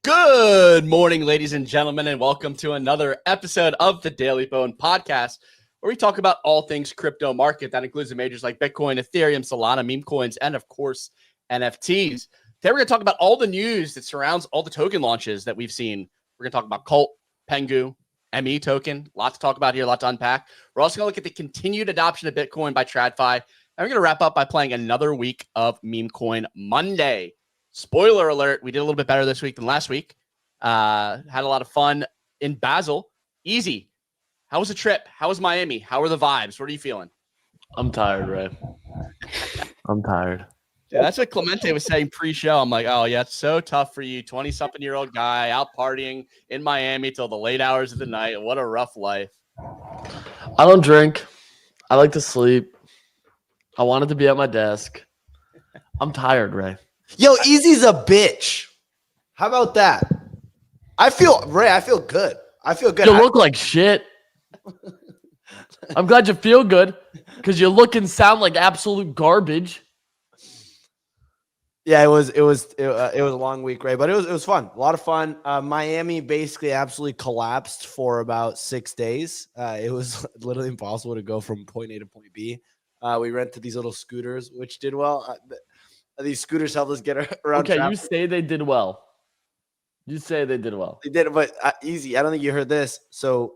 Good morning, ladies and gentlemen, and welcome to another episode of the Daily Bone Podcast, where we talk about all things crypto market. That includes the majors like Bitcoin, Ethereum, Solana, meme coins, and of course, NFTs. Today, we're going to talk about all the news that surrounds all the token launches that we've seen. We're going to talk about Cult, PENGU, ME Token. Lot to talk about here, a lot to unpack. We're also going to look at the continued adoption of Bitcoin by TradFi, and we're going to wrap up by playing another week of Memecoin Monday. Spoiler alert, we did a little bit better this week than last week. Had a lot of fun in Basel. Easy. How was the trip? How was Miami? How are the vibes? What are you feeling? I'm tired, Ray. I'm tired. Yeah, that's what Clemente was saying pre-show. I'm like, oh, yeah, it's so tough for you. 20-something-year-old guy out partying in Miami till the late hours of the night. What a rough life. I don't drink. I like to sleep. I wanted to be at my desk. I'm tired, Ray. Yo, Easy's a bitch. How about that? I feel good. I feel good. You look like shit. I'm glad you feel good because you look and sound like absolute garbage. Yeah, it was a long week, Ray, but it was fun. A lot of fun. Miami basically absolutely collapsed for about 6 days. It was literally impossible to go from point A to point B. We rented these little scooters, which did well. These scooters helped us get around. Okay, traffic. you say they did well. You say they did well. They did, but Easy. I don't think you heard this. So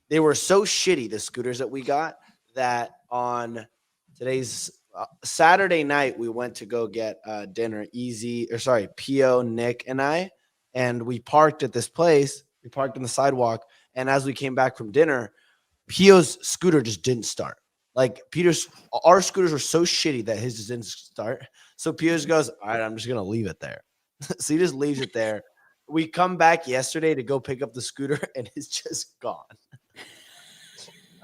they were so shitty, the scooters that we got, that on today's Saturday night, we went to go get dinner. Pio, Nick, and I, and we parked at this place. We parked on the sidewalk, and as we came back from dinner, Pio's scooter just didn't start. Like our scooters were so shitty that his just didn't start. So Pio's goes, all right, I'm just gonna leave it there. So he just leaves it there. We come back yesterday to go pick up the scooter, and it's just gone.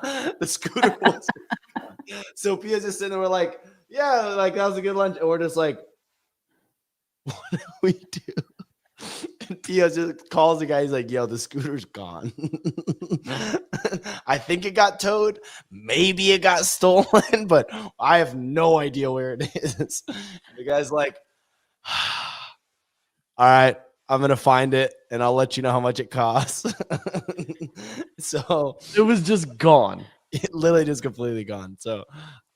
The scooter was gone. So Pio's just sitting there. We're like, yeah, like that was a good lunch. And we're just like, what do we do? And Pio just calls the guy. He's like, yo, the scooter's gone. I think it got towed. Maybe it got stolen, but I have no idea where it is. The guy's like, all right, I'm going to find it, and I'll let you know how much it costs. So it was just gone. It literally just completely gone. So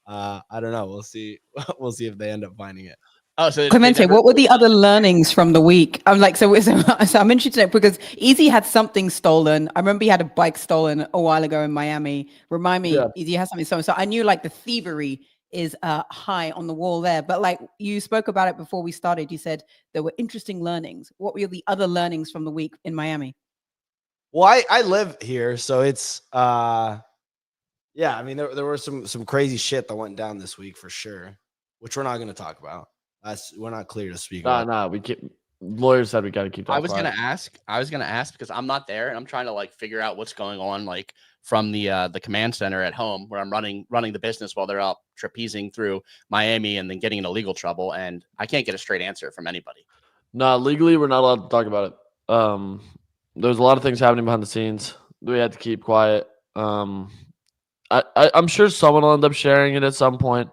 I don't know. We'll see. We'll see if they end up finding it. Oh, so Clemente, what were the other learnings from the week? I'm like, so I'm interested to know because Easy had something stolen. I remember he had a bike stolen a while ago in Miami. Remind me, Easy has something stolen. So I knew like the thievery is high on the wall there. But like you spoke about it before we started, you said there were interesting learnings. What were the other learnings from the week in Miami? Well, I live here, so it's yeah. I mean, there were some crazy shit that went down this week for sure, which we're not going to talk about. We're not clear to speak. No, we keep. Lawyers said we got to keep that. I was gonna ask because I'm not there and I'm trying to like figure out what's going on like from the command center at home where I'm running the business while they're out trapezing through Miami and then getting into legal trouble, and I can't get a straight answer from anybody. No, legally we're not allowed to talk about it. There's a lot of things happening behind the scenes. We had to keep quiet. I'm sure someone will end up sharing it at some point.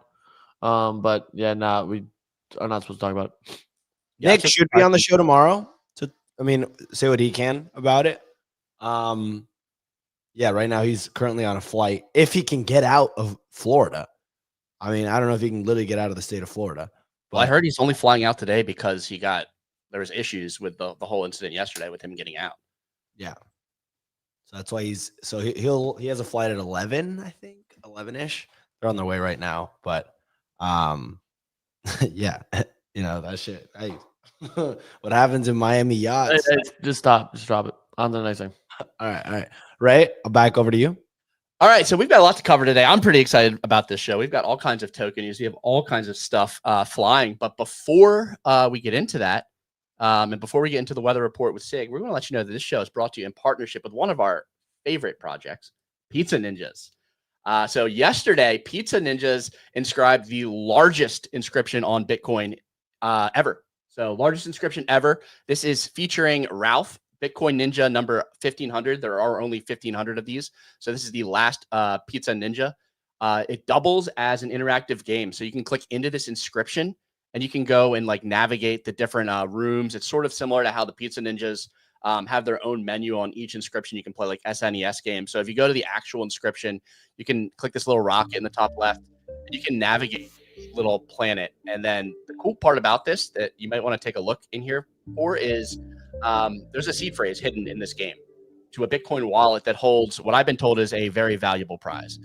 But yeah, we are not supposed to talk about it. Yeah, Nick should be on the show tomorrow to, say what he can about it. Yeah, right now he's currently on a flight. If he can get out of Florida, I don't know if he can literally get out of the state of Florida. But well, I heard he's only flying out today because there was issues with the whole incident yesterday with him getting out. Yeah, so that's why he has a flight at 11, I think 11ish. They're on their way right now, but yeah, that shit. What happens in Miami yachts? Hey, just stop. Just drop it. On to the next thing. All right. Ray, I'll back over to you. All right, so we've got a lot to cover today. I'm pretty excited about this show. We've got all kinds of token news. We have all kinds of stuff flying. But before we get into that, and before we get into the weather report with Sig, we're going to let you know that this show is brought to you in partnership with one of our favorite projects, Pizza Ninjas. So yesterday, Pizza Ninjas inscribed the largest inscription on Bitcoin ever. So largest inscription ever. This is featuring Ralph, Bitcoin Ninja number 1500. There are only 1500 of these. So this is the last Pizza Ninja. It doubles as an interactive game. So you can click into this inscription and you can go and like navigate the different rooms. It's sort of similar to how the Pizza Ninjas have their own menu on each inscription. You can play like SNES games. So if you go to the actual inscription, you can click this little rocket in the top left. And you can navigate this little planet. And then the cool part about this that you might want to take a look in here for is there's a seed phrase hidden in this game to a Bitcoin wallet that holds what I've been told is a very valuable prize.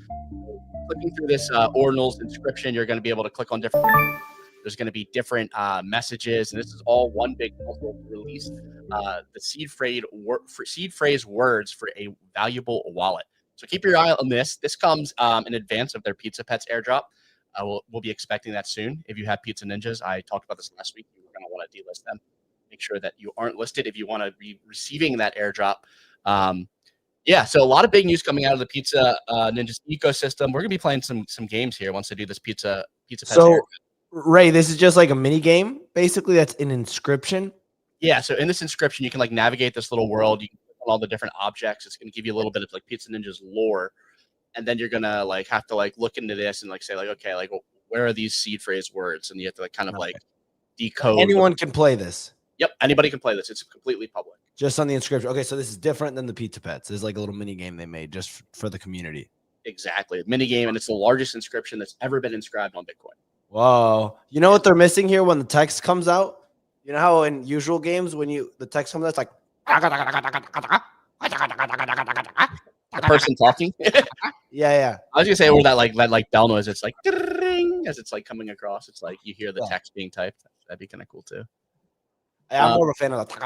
Clicking through this Ordinals inscription, you're going to be able to click on different. There's going to be different messages, and this is all one big puzzle to release the seed phrase words for a valuable wallet. So keep your eye on this. This comes in advance of their Pizza Pets airdrop. We'll be expecting that soon. If you have Pizza Ninjas, I talked about this last week. You're going to want to delist them. Make sure that you aren't listed if you want to be receiving that airdrop. Yeah, so a lot of big news coming out of the Pizza Ninjas ecosystem. We're going to be playing some games here once they do this Pizza Pets airdrop. Ray, this is just like a mini game, basically. That's an inscription. Yeah, so in this inscription, you can like navigate this little world. You can click on all the different objects. It's going to give you a little bit of like Pizza Ninja's lore, and then you're gonna like have to like look into this and like say like, okay, like where are these seed phrase words? And you have to like kind of like decode. Anyone can play this. Yep, anybody can play this. It's completely public. Just on the inscription. Okay, so this is different than the Pizza Pets. There's like a little mini game they made just for the community. Exactly, mini game, and it's the largest inscription that's ever been inscribed on Bitcoin. Whoa. You know what they're missing here when the text comes out? You know how in usual games when the text comes out, it's like The person talking. yeah. I was gonna say where that like bell noise. It's like as it's like coming across. It's like you hear the text being typed. That'd be kind of cool too. I'm more of a fan of that.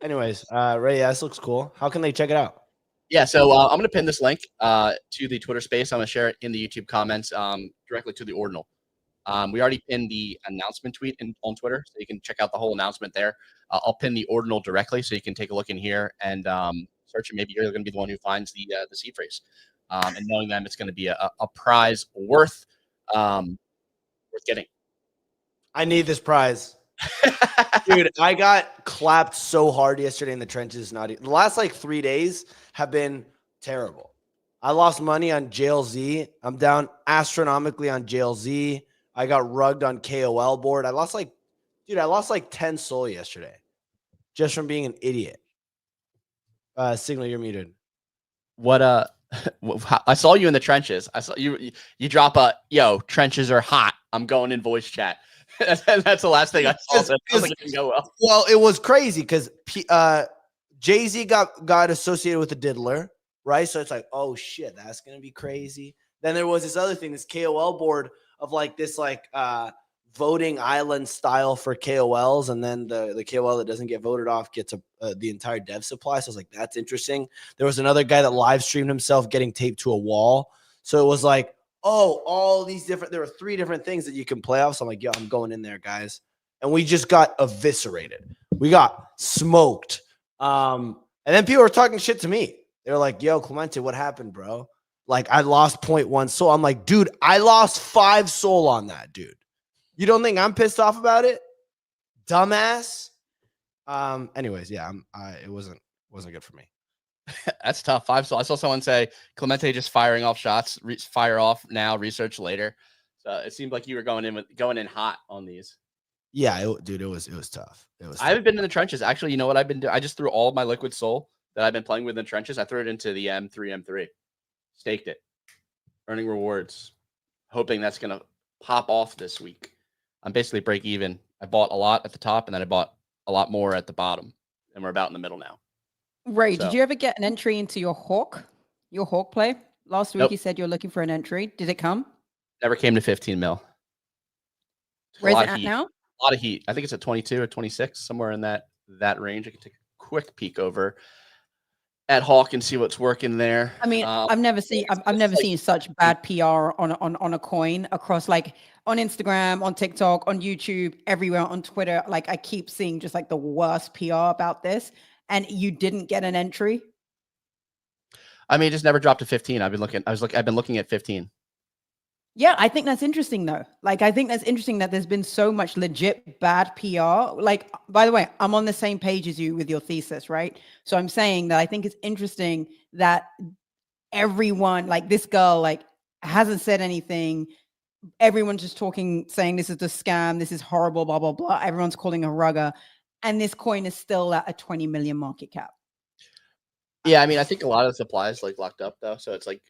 Anyways, Ray, this looks cool. How can they check it out? Yeah, so I'm going to pin this link to the Twitter space. I'm going to share it in the YouTube comments directly to the Ordinal. We already pinned the announcement tweet on Twitter, so you can check out the whole announcement there. I'll pin the Ordinal directly, so you can take a look in here and search it. Maybe you're going to be the one who finds the seed phrase. And knowing them, it's going to be a prize worth getting. I need this prize. Dude, I got clapped so hard yesterday in the trenches. The last like 3 days have been terrible. I lost money on JLZ. I'm down astronomically on JLZ. I got rugged on KOL board. I lost like 10 SOL yesterday just from being an idiot. Signal, you're muted. What I saw you in the trenches. I saw you drop a trenches are hot. I'm going in voice chat. That's the last thing I saw. So it didn't go well. Well, it was crazy because Jay-Z got associated with the diddler, right? So it's like, oh shit, that's gonna be crazy. Then there was this other thing, this KOL board of like this like voting island style for KOLs, and then the KOL that doesn't get voted off gets the entire dev supply. So I was like, that's interesting. There was another guy that live streamed himself getting taped to a wall. So it was like, oh, all these there were 3 different things that you can play off. So I'm like, yo, I'm going in there, guys. And we just got eviscerated. We got smoked. And then people were talking shit to me. They were like, yo, Clemente, what happened, bro? Like, I lost 0.1 SOL. I'm like, dude, I lost 5 SOL on that, dude. You don't think I'm pissed off about it? Dumbass. Anyways, yeah, it wasn't good for me. That's tough. 5 SOL. I saw someone say Clemente just firing off shots. Fire off now, research later. So it seemed like you were going in hot on these. Yeah, dude, it was tough. I haven't been in the trenches. Actually, you know what I've been doing? I just threw all of my liquid soul that I've been playing with in the trenches. I threw it into the M3. Staked it. Earning rewards. Hoping that's going to pop off this week. I'm basically break even. I bought a lot at the top, and then I bought a lot more at the bottom. And we're about in the middle now. Ray, did you ever get an entry into your Hawk play? Last week Nope. You said you're looking for an entry. Did it come? Never came to 15 mil. Where's it at now? A lot of heat. I think it's at 22 or 26, somewhere in that range. I can take a quick peek over at Hawk and see what's working there. I mean, I've never seen such bad PR on a coin across, like, on Instagram, on TikTok, on YouTube, everywhere, on Twitter. Like, I keep seeing just like the worst PR about this. And you didn't get an entry? I mean, it just never dropped to 15. I've been looking at 15. Yeah, I think that's interesting though. Like, I think that's interesting that there's been so much legit bad PR. Like, by the way, I'm on the same page as you with your thesis, right? So I'm saying that I think it's interesting that everyone, like this girl, like hasn't said anything. everyone's just talking, saying this is a scam, this is horrible, blah, blah, blah. Everyone's calling a rugger. And this coin is still at a 20 million market cap. Yeah, I mean, I think a lot of the supply is like locked up though. So it's like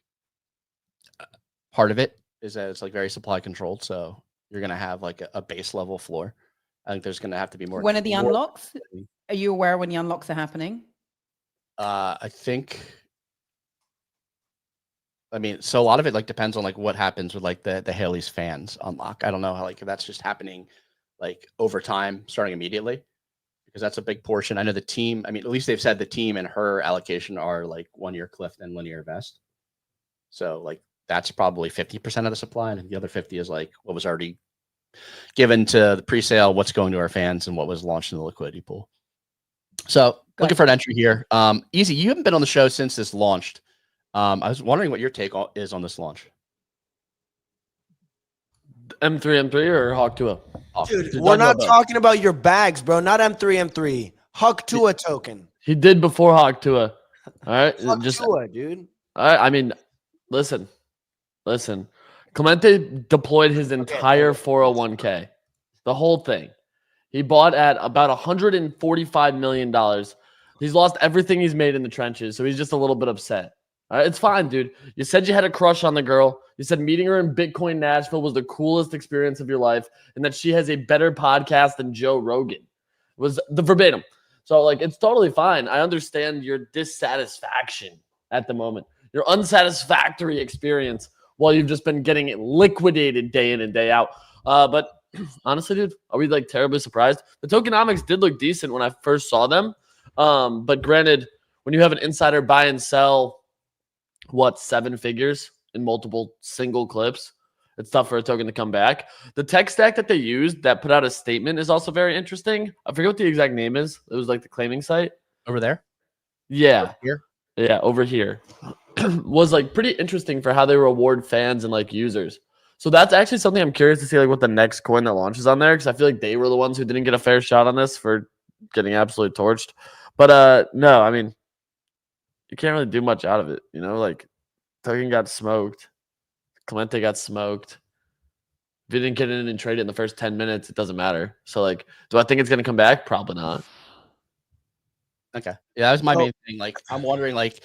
part of it is that it's like very supply controlled. So you're going to have like a base level floor. I think there's going to have to be more. When are the unlocks? Are you aware when the unlocks are happening? I think, I mean, so a lot of it like depends on like what happens with like the Haley's fans unlock. I don't know how like if that's just happening like over time, starting immediately, because that's a big portion. I know the team, I mean, at least they've said the team and her allocation are like 1 year cliff and linear vest. So like that's probably 50% of the supply, and the other 50 is like what was already given to the pre-sale, what's going to our fans, and what was launched in the liquidity pool. So looking for an entry here. Easy, you haven't been on the show since this launched. I was wondering what your take is on this launch. M3 or Hawk 2? Dude, we're not talking about your bags, bro. Not M3. Hawk 2 token. He did before Hawk 2. All right, Hawk 2, dude. All right, I mean, listen. Clemente deployed his entire 401k, the whole thing. He bought at about $145 million. He's lost everything he's made in the trenches, so he's just a little bit upset. All right, it's fine, dude. You said you had a crush on the girl. You said meeting her in Bitcoin Nashville was the coolest experience of your life, and that she has a better podcast than Joe Rogan. It was the verbatim. So, like, it's totally fine. I understand your dissatisfaction at the moment, your unsatisfactory experience while you've just been getting it liquidated day in and day out. But honestly, dude, are we like terribly surprised? The tokenomics did look decent when I first saw them. But granted, when you have an insider buy and sell, 7 figures in multiple single clips, it's tough for a token to come back. The tech stack that they used that put out a statement is also very interesting. I forget what the exact name is. It was like the claiming site. Over there? Yeah. Over here? Yeah, over here. Was like pretty interesting for how they reward fans and like users. So that's actually something I'm curious to see, like what the next coin that launches on there, because I feel like they were the ones who didn't get a fair shot on this for getting absolutely torched. But no, I mean, you can't really do much out of it, you know. Like token got smoked, Clemente got smoked. If you didn't get in and trade it in the first 10 minutes, it doesn't matter. So like, do I think it's gonna come back? Probably not. Okay, yeah, that was my main thing. Like, I'm wondering, like,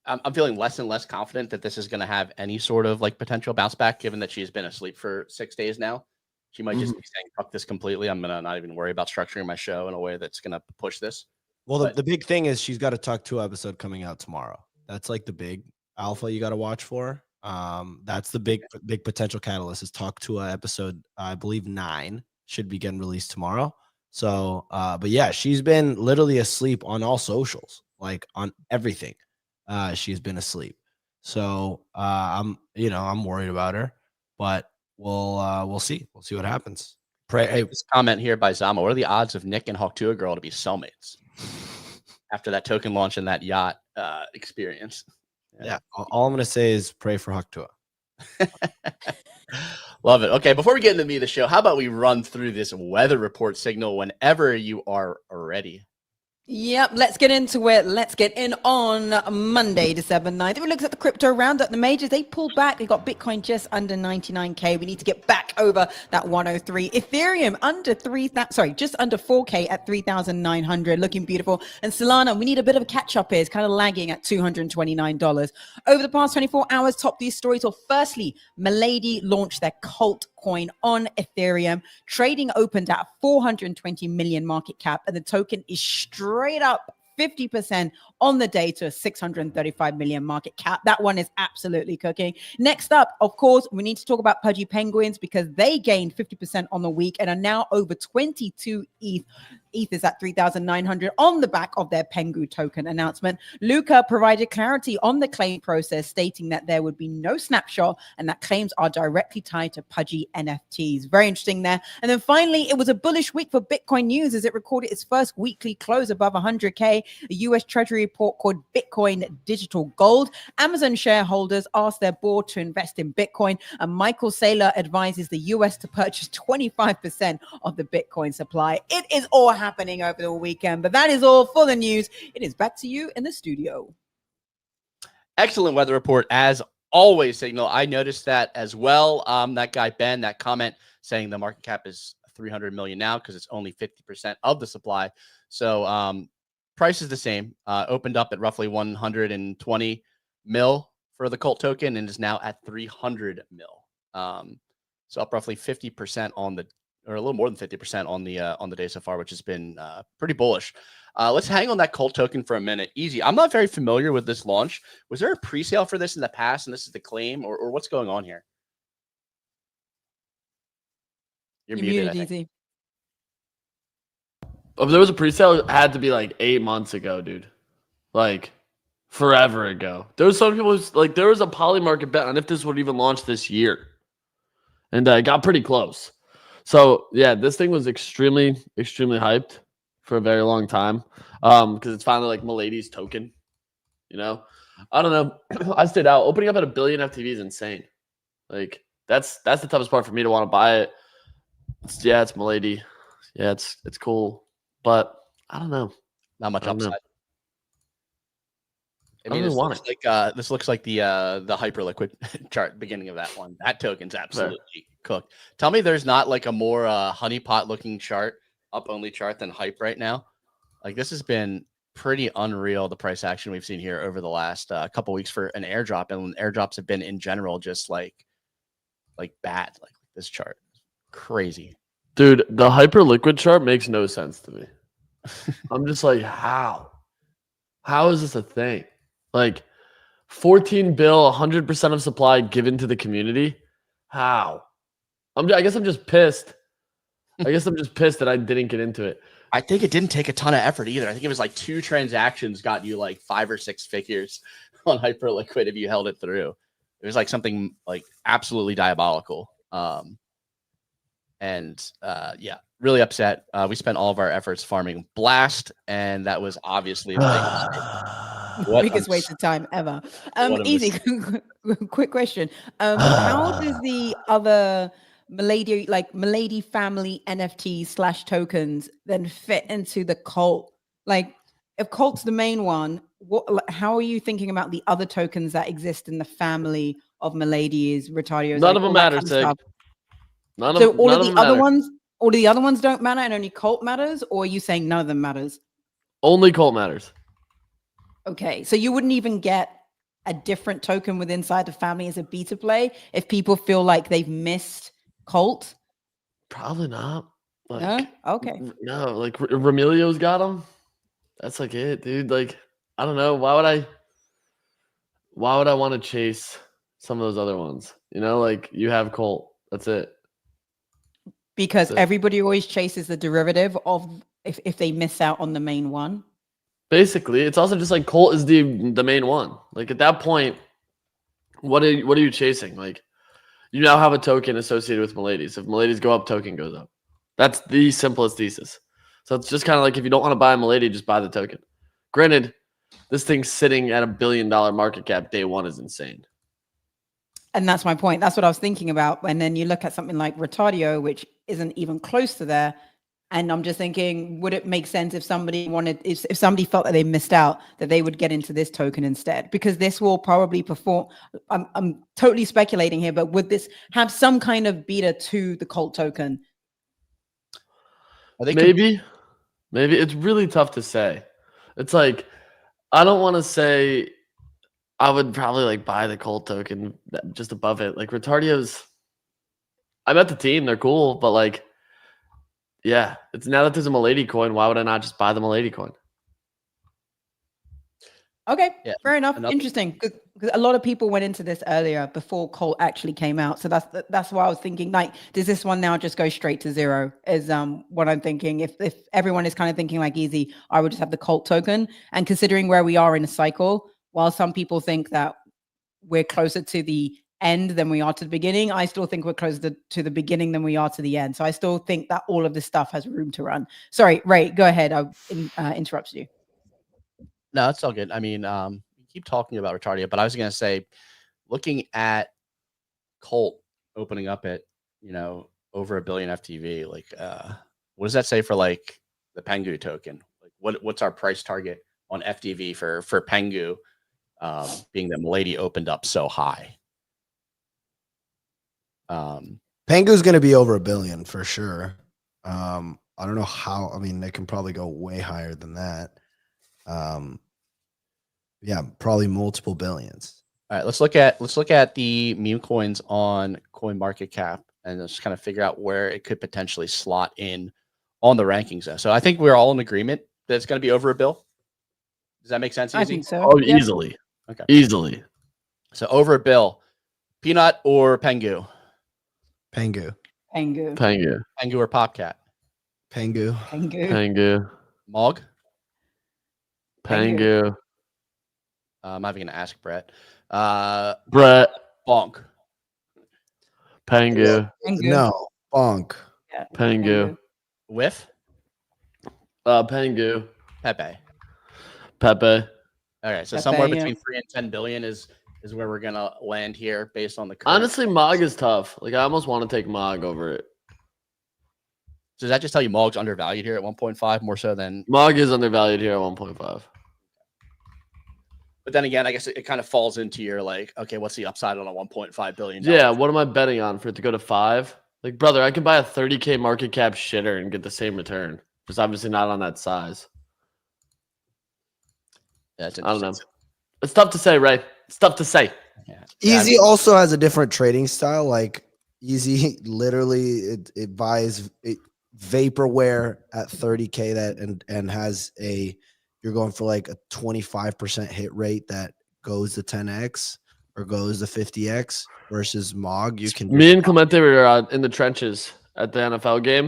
I'm feeling less and less confident that this is going to have any sort of like potential bounce back, given that she's been asleep for 6 days now. She might just be saying, fuck this completely. I'm going to not even worry about structuring my show in a way that's going to push this. Well, the big thing is she's got a Talk 2 episode coming out tomorrow. That's like the big alpha you got to watch for. That's the big potential catalyst is Talk 2 episode, I believe 9 should be getting released tomorrow. So, but yeah, she's been literally asleep on all socials, like on everything. She's been asleep. So I'm worried about her, but we'll see. We'll see what happens. Pray. Hey, this comment here by Zama. What are the odds of Nick and Hawk 2 girl to be cellmates after that token launch and that yacht experience? Yeah. All I'm gonna say is pray for Hawk 2. Love it. Okay, before we get into the meat of the show, how about we run through this weather report signal whenever you are ready? Yep, let's get into it. Let's get in on Monday, December 9th. If we look at the crypto roundup, the majors, they pulled back. They got Bitcoin just under 99K. We need to get back over that 103. Ethereum just under 4K at 3,900, looking beautiful. And Solana, we need a bit of a catch up here. It's kind of lagging at $229. Over the past 24 hours, top these stories. Well, firstly, Milady launched their cult coin on Ethereum. Trading opened at 420 million market cap, and the token is straight up 50% on the day to a 635 million market cap. That one is absolutely cooking. Next up, of course, we need to talk about Pudgy Penguins because they gained 50% on the week and are now over 22 ETH. ETH is at 3,900 on the back of their PENGU token announcement. Luca provided clarity on the claim process, stating that there would be no snapshot and that claims are directly tied to Pudgy NFTs. Very interesting there. And then finally, it was a bullish week for Bitcoin news as it recorded its first weekly close above 100K. The US Treasury report called Bitcoin Digital Gold. Amazon shareholders asked their board to invest in Bitcoin, and Michael Saylor advises the US to purchase 25% of the Bitcoin supply. It is all happening over the weekend, but that is all for the news. It is back to you in the studio. Excellent weather report as always signal. I noticed that as well. That guy Ben, that comment saying the market cap is 300 million now because it's only 50% of the supply. So price is the same. Opened up at roughly 120 mil for the cult token and is now at 300 mil. So up roughly 50% on the, or a little more than 50% on the day so far, which has been pretty bullish. Let's hang on that cult token for a minute. Easy. I'm not very familiar with this launch. Was there a pre-sale for this in the past, and this is the claim, or what's going on here? You're muted, I think. Easy. If there was a pre-sale, it had to be like 8 months ago, dude. Like forever ago. There was some people like there was a poly market bet on if this would even launch this year, and it got pretty close. So yeah, this thing was extremely hyped for a very long time because it's finally like Milady's token. You know, I don't know. I stayed out. Opening up at 1 billion FTV is insane. Like that's the toughest part for me to want to buy it. It's Milady. Yeah, it's cool, but I don't know. Not much upside. I mean, this looks like the Hyperliquid chart, beginning of that one. That token's absolutely cooked. Tell me there's not like a more honeypot looking chart, up only chart than Hype right now. Like this has been pretty unreal, the price action we've seen here over the last couple weeks for an airdrop, and airdrops have been in general just like bad. Like this chart, crazy. Dude, the Hyperliquid chart makes no sense to me. I'm just like, how is this a thing? Like 14 bill, 100% of supply given to the community. How? I guess I'm just pissed. I guess I'm just pissed that I didn't get into it. I think it didn't take a ton of effort either. I think it was like 2 transactions got you like 5 or 6 figures on Hyperliquid if you held it through. It was like something like absolutely diabolical. Yeah, really upset. We spent all of our efforts farming Blast, and that was obviously the biggest waste of time ever. Easy, quick question. How does the other Milady family NFT / tokens then fit into the cult? Like, if cult's the main one, how are you thinking about the other tokens that exist in the family of Milady's, Retardio's? None of them matter, Sig. All of the other ones don't matter, and only cult matters, or are you saying none of them matters? Only cult matters. Okay, so you wouldn't even get a different token within inside the family as a beta play if people feel like they've missed cult? Probably not. Like, no? Okay. No, like Remilio's got them. That's like it, dude. Like, I don't know. Why would I want to chase some of those other ones? You know, like you have cult. That's it. Because everybody always chases the derivative of if they miss out on the main one. Basically, it's also just like cult is the main one. Like at that point, what are you chasing? Like you now have a token associated with Milady's. If Milady's go up, token goes up. That's the simplest thesis. So it's just kind of like if you don't want to buy a Milady, just buy the token. Granted, this thing's sitting at $1 billion market cap day one is insane. And that's my point. That's what I was thinking about. And then you look at something like Retardio, which isn't even close to there. And I'm just thinking, would it make sense if somebody if somebody felt that they missed out, that they would get into this token instead? Because this will probably perform. I'm totally speculating here, but would this have some kind of beta to the cult token? Maybe it's really tough to say. It's like, I don't want to say I would probably like buy the cult token just above it. Like Retardio's, I met the team. They're cool, but like, yeah, it's now that there's a Milady coin. Why would I not just buy the Milady coin? Okay, yeah, fair enough. Interesting. Because a lot of people went into this earlier before Cult actually came out. So that's why I was thinking, like, does this one now just go straight to zero? Is what I'm thinking. If everyone is kind of thinking like easy, I would just have the Cult token. And considering where we are in a cycle, while some people think that we're closer to the end than we are to the beginning, I still think we're closer to the beginning than we are to the end. So I still think that all of this stuff has room to run. Sorry, Ray, go ahead. I interrupted you. No, it's all good. I mean, you keep talking about Retardio, but I was going to say, looking at Colt opening up at, over $1 billion FTV, like, what does that say for like the PENGU token? Like, what's our price target on FTV for PENGU being that Milady opened up so high. Pengu's going to be over $1 billion for sure. I don't know how. I mean, they can probably go way higher than that. Yeah, probably multiple billions. All right, let's look at the meme coins on Coin Market Cap and just kind of figure out where it could potentially slot in on the rankings. So I think we're all in agreement that it's going to be over $1 billion. Does that make sense? I think so. Oh, Yeah. easily. Okay. Easily. So over $1 billion. Peanut or Pengu? Pengu. Pengu. Pengu. Pengu or Popcat? Pengu. Pengu. Pengu. Mog? Pengu. I'm not even going to ask Brett. Brett. Bonk. Pengu. Pengu. No. Bonk. Yeah, Pengu. Whiff? Pengu. Pepe. Pepe. Okay, so Pepe, somewhere yeah. between 3 and 10 billion is where we're gonna land here based on the current. Honestly, Mog is tough. Like I almost want to take Mog over it. So does that just tell you Mog's undervalued here at 1.5 more so than? Mog is undervalued here at 1.5. But then again, I guess it kind of falls into your like, okay, what's the upside on a 1.5 billion? Yeah, what am I betting on for it to go to 5? Like, brother, I could buy a 30K market cap shitter and get the same return. Just obviously not on that size. Yeah, it's I don't know. interesting. It's tough to say, Ray. It's tough to say. Yeah. Easy also has a different trading style. Like Easy, literally, it buys vaporware at 30K that and has you're going for like a 25% hit rate that goes to 10x or goes to 50x versus Mog. You can. Me and Clemente were in the trenches at the NFL game,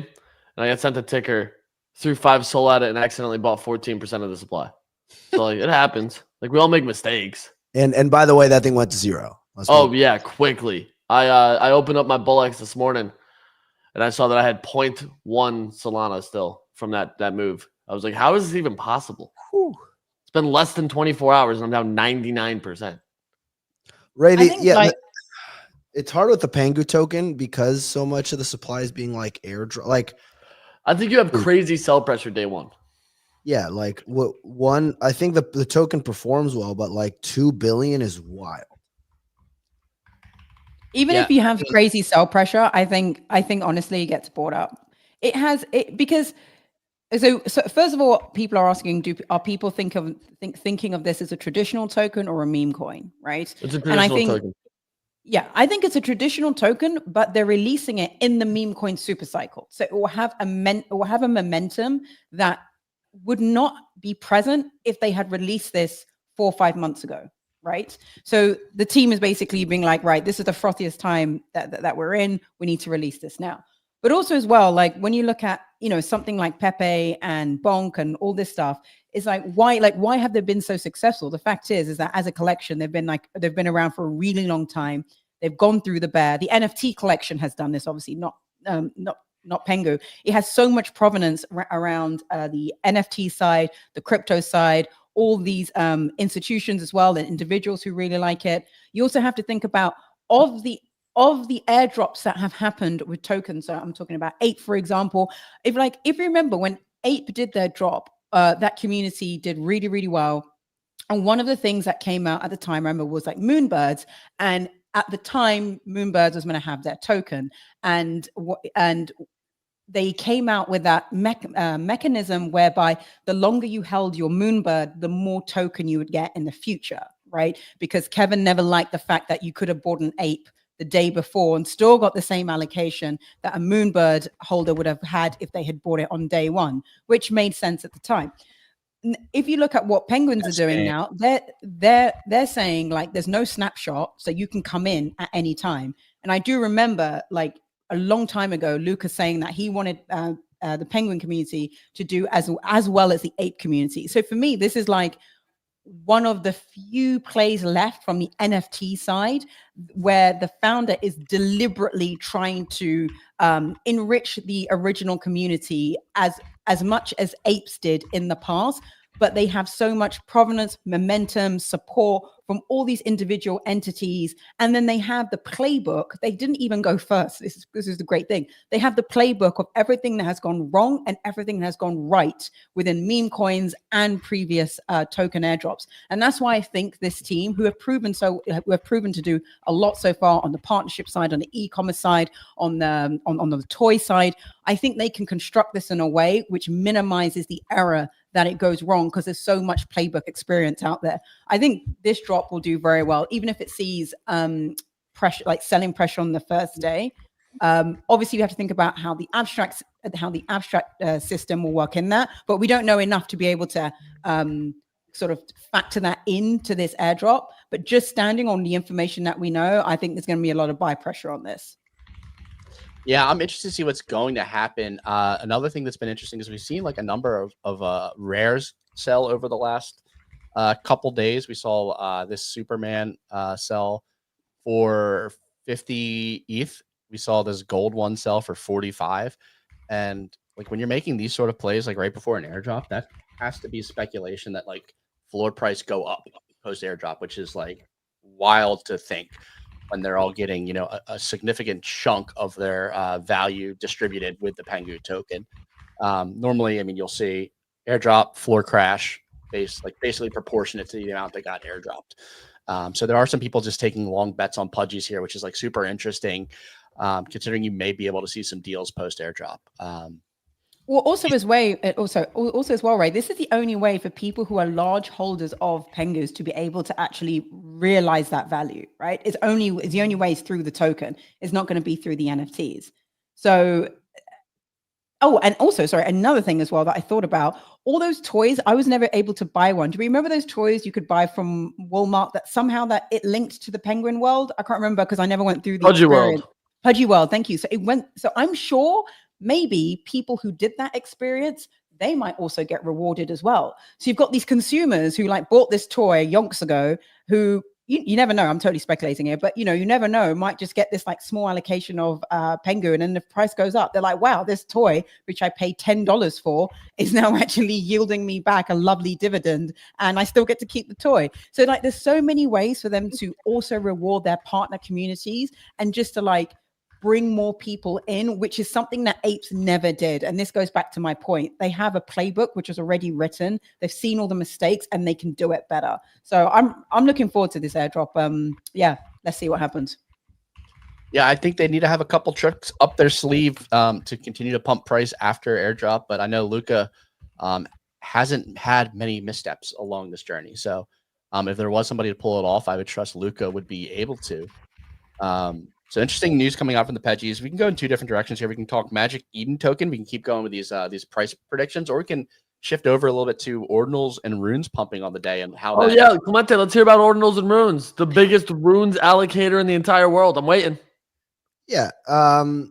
and I got sent a ticker, threw 5 soul at it, and accidentally bought 14% of the supply. So like it happens. Like we all make mistakes. And by the way, that thing went to 0. Yeah, quickly. I opened up my Bullx this morning, and I saw that I had 0.1 Solana still from that move. I was like, how is this even possible? Whew. It's been less than 24 hours, and I'm down 99%. Right? Like, it's hard with the Pengu token because so much of the supply is being like airdrop. Like, I think you have crazy sell pressure day one. yeah, like I think the token performs well, but like 2 billion is wild. even if you have crazy sell pressure, I think honestly it gets bought up. It has it because so first of all, people are asking, are people thinking of this as a traditional token or a meme coin, right? It's a traditional token. Yeah, I think it's a traditional token, but they're releasing it in the meme coin super cycle. So it will have a momentum that would not be present if they had released this 4 or 5 months ago, right? So the team is basically being like, right, this is the frothiest time that we're in. We need to release this now. But also as well, like when you look at, something like Pepe and Bonk and all this stuff, it's like, why have they been so successful? The fact is that as a collection, they've been around for a really long time. They've gone through the bear. The NFT collection has done this, obviously, not Pengu. It has so much provenance around the NFT side, the crypto side, all these institutions as well, and individuals who really like it. You also have to think about of the airdrops that have happened with tokens. So I'm talking about Ape, for example. If you remember when Ape did their drop, that community did really, really well. And one of the things that came out at the time, I remember, was like Moonbirds. And at the time, Moonbirds was going to have their token. And they came out with that mechanism whereby the longer you held your Moonbird, the more token you would get in the future, right? Because Kevin never liked the fact that you could have bought an Ape the day before and still got the same allocation that a Moonbird holder would have had if they had bought it on day one, which made sense at the time. If you look at what Penguins are doing now, they're saying like there's no snapshot, so you can come in at any time. And I do remember like a long time ago, Lucas saying that he wanted the Penguin community to do as well as the Ape community. So for me, this is like one of the few plays left from the NFT side where the founder is deliberately trying to enrich the original community as much as Apes did in the past, but they have so much provenance, momentum, support from all these individual entities. And then they have the playbook. They didn't even go first. This is the great thing. They have the playbook of everything that has gone wrong and everything that has gone right within meme coins and previous token airdrops. And that's why I think this team, who have proven to do a lot so far on the partnership side, on the e-commerce side, on the toy side, I think they can construct this in a way which minimizes the error that it goes wrong, because there's so much playbook experience out there. I think this drop will do very well, even if it sees pressure, like selling pressure on the first day. Obviously, you have to think about how the abstract system will work in that, but we don't know enough to be able to sort of factor that into this airdrop. But just standing on the information that we know, I think there's going to be a lot of buy pressure on this. Yeah, I'm interested to see what's going to happen. Another thing that's been interesting is we've seen like a number of rares sell over the last couple days. We saw this Superman sell for 50 ETH. We saw this gold one sell for 45. And like when you're making these sort of plays, like right before an airdrop, that has to be speculation that like floor price go up post airdrop, which is like wild to think, when they're all getting, you know, a significant chunk of their value distributed with the PENGU token. Normally, I mean, you'll see airdrop, floor crash, basically proportionate to the amount that got airdropped. So there are some people just taking long bets on pudgies here, which is like super interesting, considering you may be able to see some deals post airdrop. Well, also as well, right? This is the only way for people who are large holders of Pengus to be able to actually realize that value, right? It's the only way is through the token. It's not going to be through the NFTs. So, and also, sorry, another thing as well that I thought about, all those toys, I was never able to buy one. Do you remember those toys you could buy from Walmart that somehow that it linked to the Penguin World? I can't remember because I never went through the Pudgy World. Thank you. So I'm sure maybe people who did that experience, they might also get rewarded as well. So you've got these consumers who like bought this toy yonks ago, who you never know. I'm totally speculating here, but you know, you never know, might just get this like small allocation of Pengu, and then the price goes up. They're like, wow, this toy, which I paid $10 for, is now actually yielding me back a lovely dividend, and I still get to keep the toy. So like, there's so many ways for them to also reward their partner communities and just to like bring more people in, which is something that apes never did. And this goes back to my point. They have a playbook which is already written. They've seen all the mistakes and they can do it better. So I'm looking forward to this airdrop. Yeah, let's see what happens. Yeah, I think they need to have a couple tricks up their sleeve to continue to pump price after airdrop. But I know Luca hasn't had many missteps along this journey. So if there was somebody to pull it off, I would trust Luca would be able to. So interesting news coming out from the Peggies. We can go in two different directions here. We can talk Magic Eden token. We can keep going with these price predictions, or we can shift over a little bit to Ordinals and Runes pumping on the day and how. Oh yeah, Clemente, let's hear about Ordinals and Runes, the biggest Runes allocator in the entire world. I'm waiting. Yeah.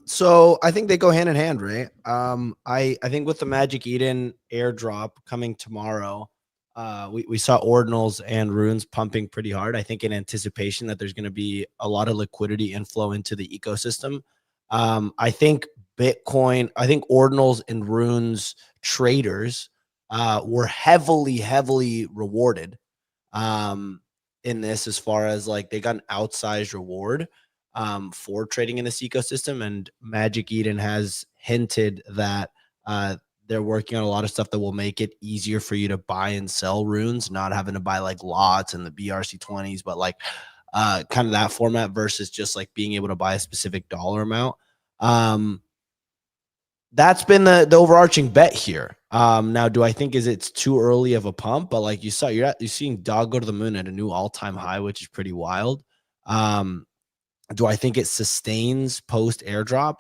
So I think they go hand in hand, right? I think with the Magic Eden airdrop coming tomorrow, we saw Ordinals and Runes pumping pretty hard. I think in anticipation that there's going to be a lot of liquidity inflow into the ecosystem. I think Ordinals and Runes traders were heavily rewarded in this, as far as like they got an outsized reward for trading in this ecosystem. And Magic Eden has hinted that they're working on a lot of stuff that will make it easier for you to buy and sell runes, not having to buy like lots and the BRC20s, but like kind of that format versus just like being able to buy a specific dollar amount. That's been the overarching bet here. Now, do I think it's too early of a pump? But like you saw, you're seeing Dog go to the moon at a new all-time high, which is pretty wild. Do I think it sustains post airdrop?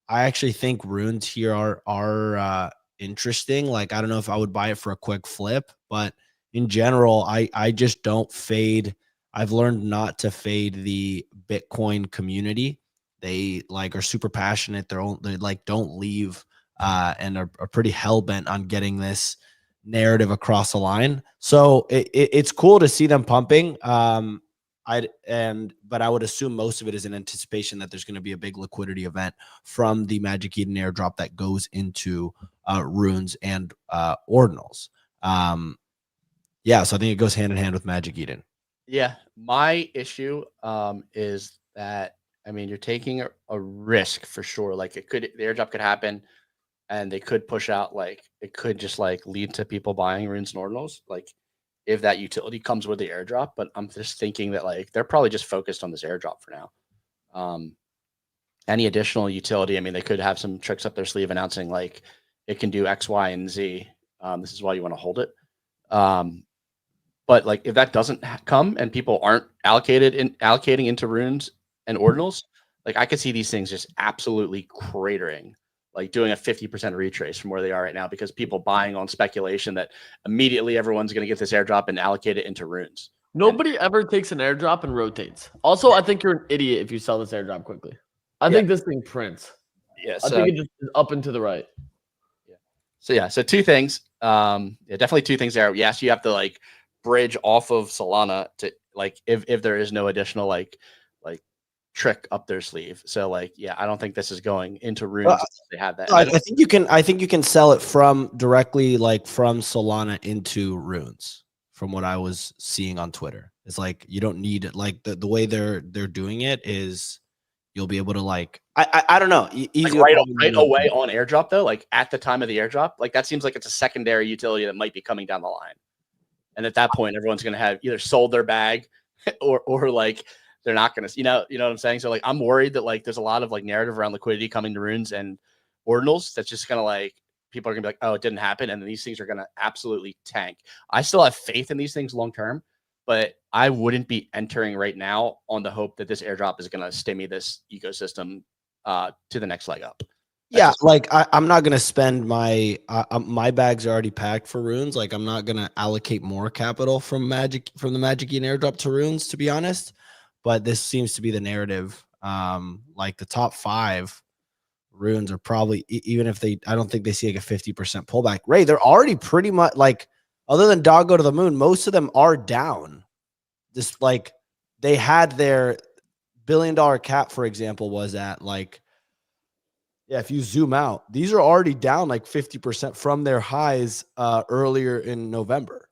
I actually think runes here are interesting. Like, I don't know if I would buy it for a quick flip, but in general, I just don't fade. I've learned not to fade the Bitcoin community. They like are super passionate. They like don't leave and are pretty hell bent on getting this narrative across the line. So it's cool to see them pumping. But I would assume most of it is in anticipation that there's going to be a big liquidity event from the Magic Eden airdrop that goes into runes and ordinals. Yeah, so I think it goes hand in hand with Magic Eden. Yeah, my issue is that I mean you're taking a risk for sure. Like the airdrop could happen and they could push out like it could just like lead to people buying runes and ordinals. Like if that utility comes with the airdrop, but I'm just thinking that like they're probably just focused on this airdrop for now. Any additional utility, I mean, they could have some tricks up their sleeve announcing like it can do X, Y, and Z. This is why you want to hold it. But like if that doesn't come and people aren't allocating into runes and ordinals, like I could see these things just absolutely cratering, like doing a 50% retrace from where they are right now because people buying on speculation that immediately everyone's going to get this airdrop and allocate it into runes. Nobody ever takes an airdrop and rotates. Also, I think you're an idiot if you sell this airdrop quickly. I think this thing prints. Yeah, I think it just is up and to the right. So two things. Definitely two things there. Yes, you have to like bridge off of Solana to like if there is no additional like trick up their sleeve. So like I don't think this is going into runes. They have that. I think you can. I think you can sell it from directly like from Solana into runes. From what I was seeing on Twitter, it's like you don't need it. Like the way they're doing it is you'll be able to like I don't know like right away on airdrop though. Like at the time of the airdrop, like that seems like it's a secondary utility that might be coming down the line. And at that point, everyone's going to have either sold their bag or like they're not going to, you know what I'm saying? So like, I'm worried that like, there's a lot of like narrative around liquidity coming to runes and ordinals. That's just going to like, people are going to be like, oh, it didn't happen. And then these things are going to absolutely tank. I still have faith in these things long-term, but I wouldn't be entering right now on the hope that this airdrop is going to stimmy this ecosystem to the next leg up. Yeah, like I'm not gonna spend my my bags are already packed for runes. Like I'm not gonna allocate more capital from the Magic Eden airdrop to runes, to be honest. But this seems to be the narrative. Like the top 5 runes are probably even if I don't think they see like a 50% pullback. Ray, they're already pretty much like other than Dog Go to the Moon, most of them are down. Just like they had their $1 billion cap, for example, was at like. Yeah, if you zoom out, these are already down like 50% from their highs earlier in November.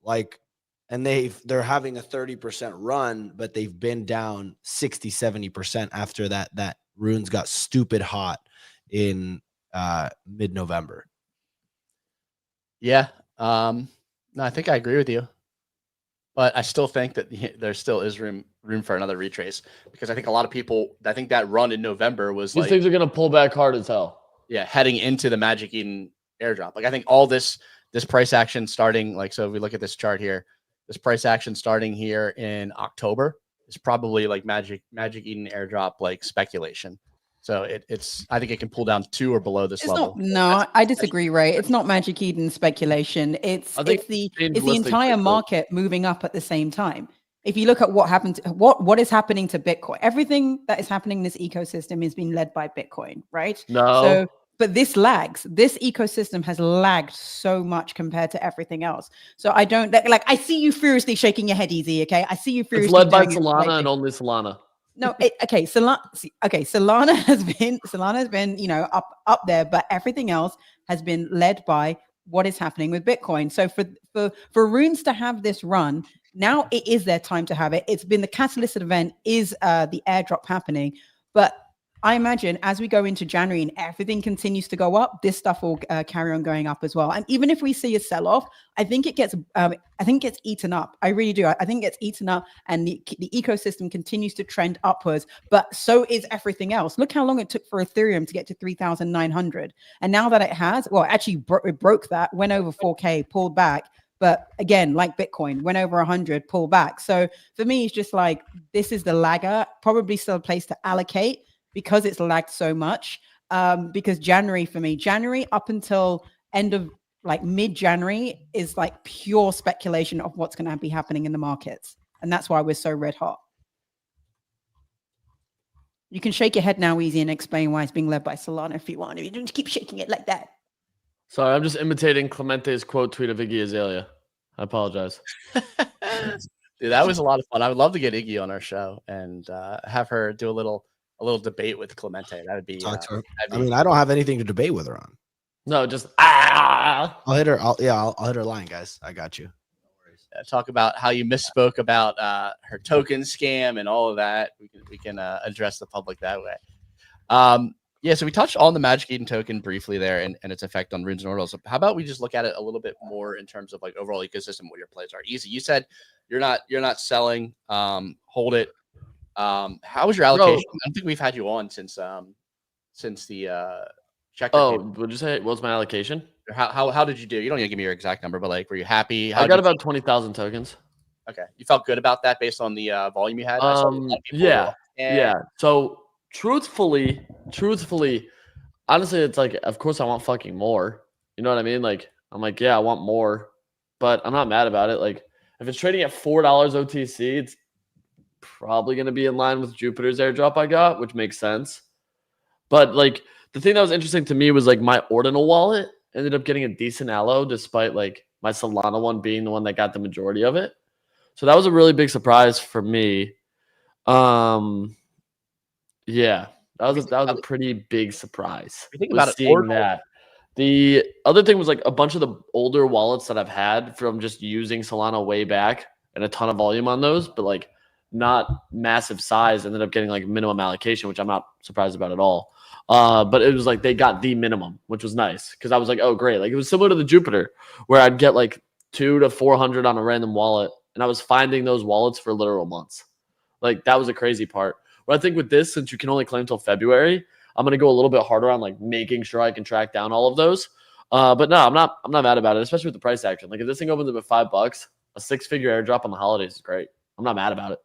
Like, and they're having a 30% run, but they've been down 60, 70% after that runes got stupid hot in mid-November. Yeah. No, I think I agree with you. But I still think that there still is room for another retrace because I think a lot of people. I think that run in November was these things are gonna pull back hard as hell. Yeah, heading into the Magic Eden airdrop. Like I think all this price action starting like so. If we look at this chart here, this price action starting here in October is probably like Magic Eden airdrop like speculation. So it's I think it can pull down to or below this level. I disagree, Ray. It's not Magic Eden speculation. It's the entire market moving up at the same time. If you look at what happened, what is happening to Bitcoin, everything that is happening in this ecosystem is being led by Bitcoin, right? No. So, but this lags. This ecosystem has lagged so much compared to everything else. So I don't like. I see you furiously shaking your head, Easy. Okay, I see you furiously. It's led by Solana and only Solana. No, Solana has been, you know, up there, but everything else has been led by what is happening with Bitcoin. So for runes to have this run, now it is their time to have it. It's been the catalyst event is the airdrop happening, but I imagine as we go into January and everything continues to go up, this stuff will carry on going up as well. And even if we see a sell-off, I think it gets eaten up. I really do. I think it gets eaten up, and the ecosystem continues to trend upwards. But so is everything else. Look how long it took for Ethereum to get to 3,900, and now that it has, well, actually it broke that, went over 4K, pulled back. But again, like Bitcoin, went over 100, pulled back. So for me, it's just like this is the lagger. Probably still a place to allocate, because it's lagged so much. Because January up until end of like mid-January is like pure speculation of what's going to be happening in the markets. And that's why we're so red hot. You can shake your head now, Easy, and explain why it's being led by Solana if you want. You don't keep shaking it like that. Sorry, I'm just imitating Clemente's quote tweet of Iggy Azalea. I apologize. Dude, that was a lot of fun. I would love to get Iggy on our show and have her do a little debate with Clemente. That would be. I mean, I don't have anything to debate with her on. No, just I'll hit her. I'll hit her line, guys. I got you. No worries. talk about how you misspoke about her token scam and all of that. We can address the public that way. Yeah, so we touched on the Magic Eden token briefly there and its effect on runes and ordinals. So how about we just look at it a little bit more in terms of like overall ecosystem, what your plays are? Easy. You said you're not selling. Hold it. How was your allocation? I don't think we've had you on since the checker. Oh, would you say what was my allocation? How did you do? You don't need to give me your exact number, but like, were you happy? I got about 20,000 tokens. Okay, you felt good about that based on the volume you had. Yeah. So truthfully, honestly, it's like, of course, I want fucking more. You know what I mean? Like, I'm like, yeah, I want more, but I'm not mad about it. Like, if it's trading at $4 OTC, it's probably going to be in line with Jupiter's airdrop I got, which makes sense. But like, the thing that was interesting to me was like my Ordinal wallet ended up getting a decent allo despite like my Solana one being the one that got the majority of it. So that was a really big surprise for me. Yeah, that was a pretty big surprise. You think about it, seeing that. The other thing was like a bunch of the older wallets that I've had from just using Solana way back and a ton of volume on those, but like not massive size, ended up getting like minimum allocation, which I'm not surprised about at all. But it was like they got the minimum, which was nice because I was like, oh great, like it was similar to the Jupiter where I'd get like 200 to 400 on a random wallet, and I was finding those wallets for literal months. Like that was a crazy part. But I think with this, since you can only claim till February, I'm gonna go a little bit harder on like making sure I can track down all of those. But no, I'm not mad about it, especially with the price action. Like if this thing opens up at $5, a 6-figure airdrop on the holidays is great. I'm not mad about it.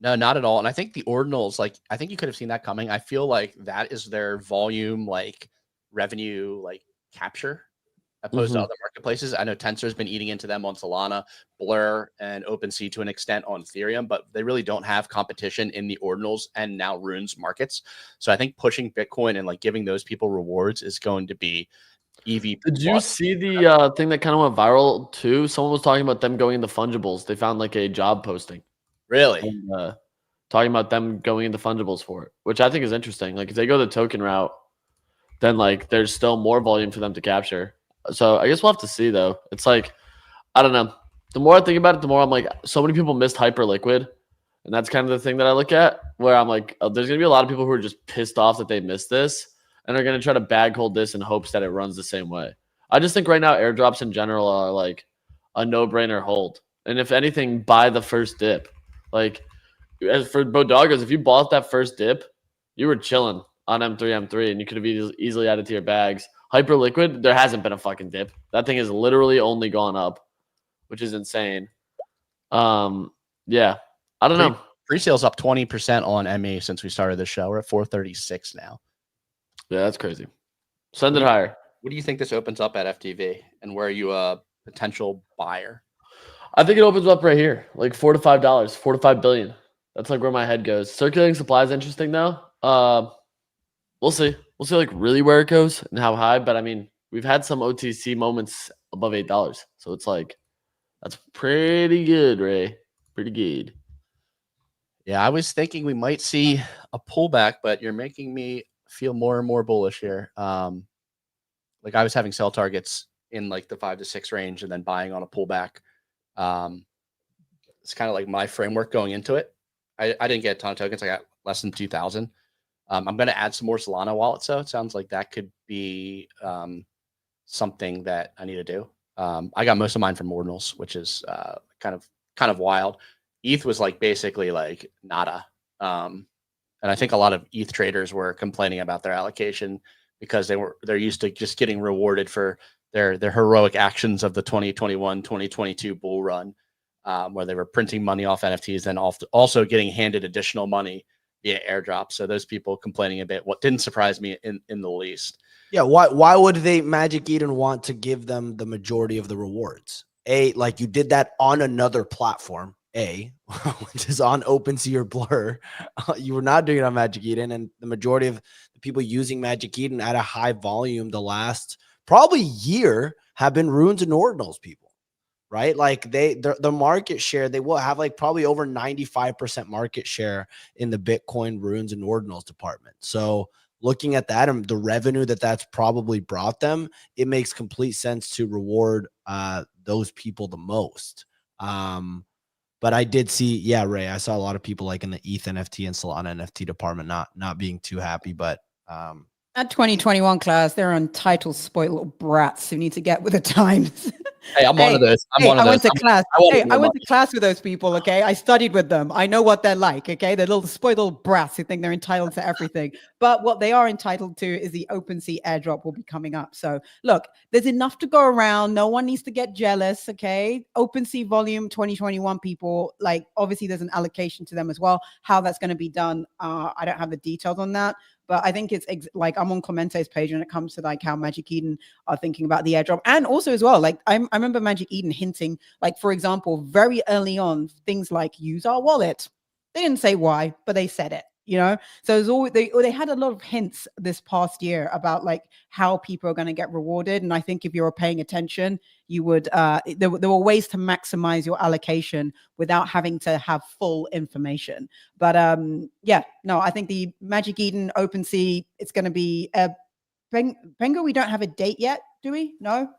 No, not at all. And I think the Ordinals, like I think you could have seen that coming. I feel like that is their volume, like revenue, like capture, opposed to other marketplaces. I know Tensor's been eating into them on Solana, Blur, and OpenSea to an extent on Ethereum, but they really don't have competition in the Ordinals and now Runes markets. So I think pushing Bitcoin and like giving those people rewards is going to be EV. Did you see the thing that kind of went viral too? Someone was talking about them going into fungibles. They found like a job posting. Really? And, talking about them going into fungibles for it, which I think is interesting. Like if they go the token route, then like there's still more volume for them to capture. So I guess we'll have to see though. It's like, I don't know. The more I think about it, the more I'm like, so many people missed Hyperliquid. And that's kind of the thing that I look at where I'm like, there's going to be a lot of people who are just pissed off that they missed this and are going to try to bag hold this in hopes that it runs the same way. I just think right now airdrops in general are like a no-brainer hold. And if anything, buy the first dip. Like as for Bodoggos, if you bought that first dip, you were chilling on M3 and you could have easily added to your bags. Hyperliquid, there hasn't been a fucking dip. That thing has literally only gone up, which is insane. Yeah, I don't know. Pre-sale's up 20% on ME since we started the show. We're at 436 now. Yeah, that's crazy. Send it higher. What do you think this opens up at FTV, and where are you a potential buyer? I think it opens up right here, like $4 to $5, $4 to $5 billion. That's like where my head goes. Circulating supply is interesting though. We'll see. We'll see like really where it goes and how high. But I mean, we've had some OTC moments above $8, so it's like that's pretty good, Ray. Pretty good. Yeah, I was thinking we might see a pullback, but you're making me feel more and more bullish here. Like I was having sell targets in like the 5 to 6 range and then buying on a pullback. It's kind of like my framework going into it. I didn't get a ton of tokens. I got less than 2,000. I'm going to add some more Solana wallets. So it sounds like that could be something that I need to do. I got most of mine from Ordinals, which is kind of wild. ETH was like basically like nada. And I think a lot of ETH traders were complaining about their allocation because they're used to just getting rewarded for their heroic actions of the 2021-2022 bull run, where they were printing money off NFTs and also getting handed additional money via airdrop. So those people complaining a bit, what didn't surprise me in the least. Yeah. Why would they Magic Eden want to give them the majority of the rewards? Like you did that on another platform, which is on OpenSea or Blur. You were not doing it on Magic Eden, and the majority of the people using Magic Eden at a high volume the last probably year have been Runes and Ordinals people, right? Like the market share, they will have like probably over 95% market share in the Bitcoin Runes and Ordinals department. So looking at that and the revenue that's probably brought them, it makes complete sense to reward those people the most. But I did see, yeah, Ray, I saw a lot of people like in the ETH NFT and Solana NFT department not being too happy. But that 2021 class, they're entitled spoiled little brats who need to get with the times. Hey, I'm one of those. I went to class. I went to class with those people. Okay, I studied with them. I know what they're like. Okay, they're little spoiled little brats who think they're entitled to everything. But what they are entitled to is the OpenSea airdrop will be coming up. So look, there's enough to go around. No one needs to get jealous. Okay, OpenSea volume 2021 people, like obviously there's an allocation to them as well. How that's going to be done, I don't have the details on that. But I think it's like I'm on Clemente's page when it comes to like how Magic Eden are thinking about the airdrop. And also as well, like I remember Magic Eden hinting, like, for example, very early on, things like use our wallet. They didn't say why, but they said it, you know? So there's always, they had a lot of hints this past year about like how people are going to get rewarded. And I think if you're paying attention, you would, there were ways to maximize your allocation without having to have full information. But yeah, no, I think the Magic Eden OpenSea, it's going to be PENGU. We don't have a date yet, do we? No.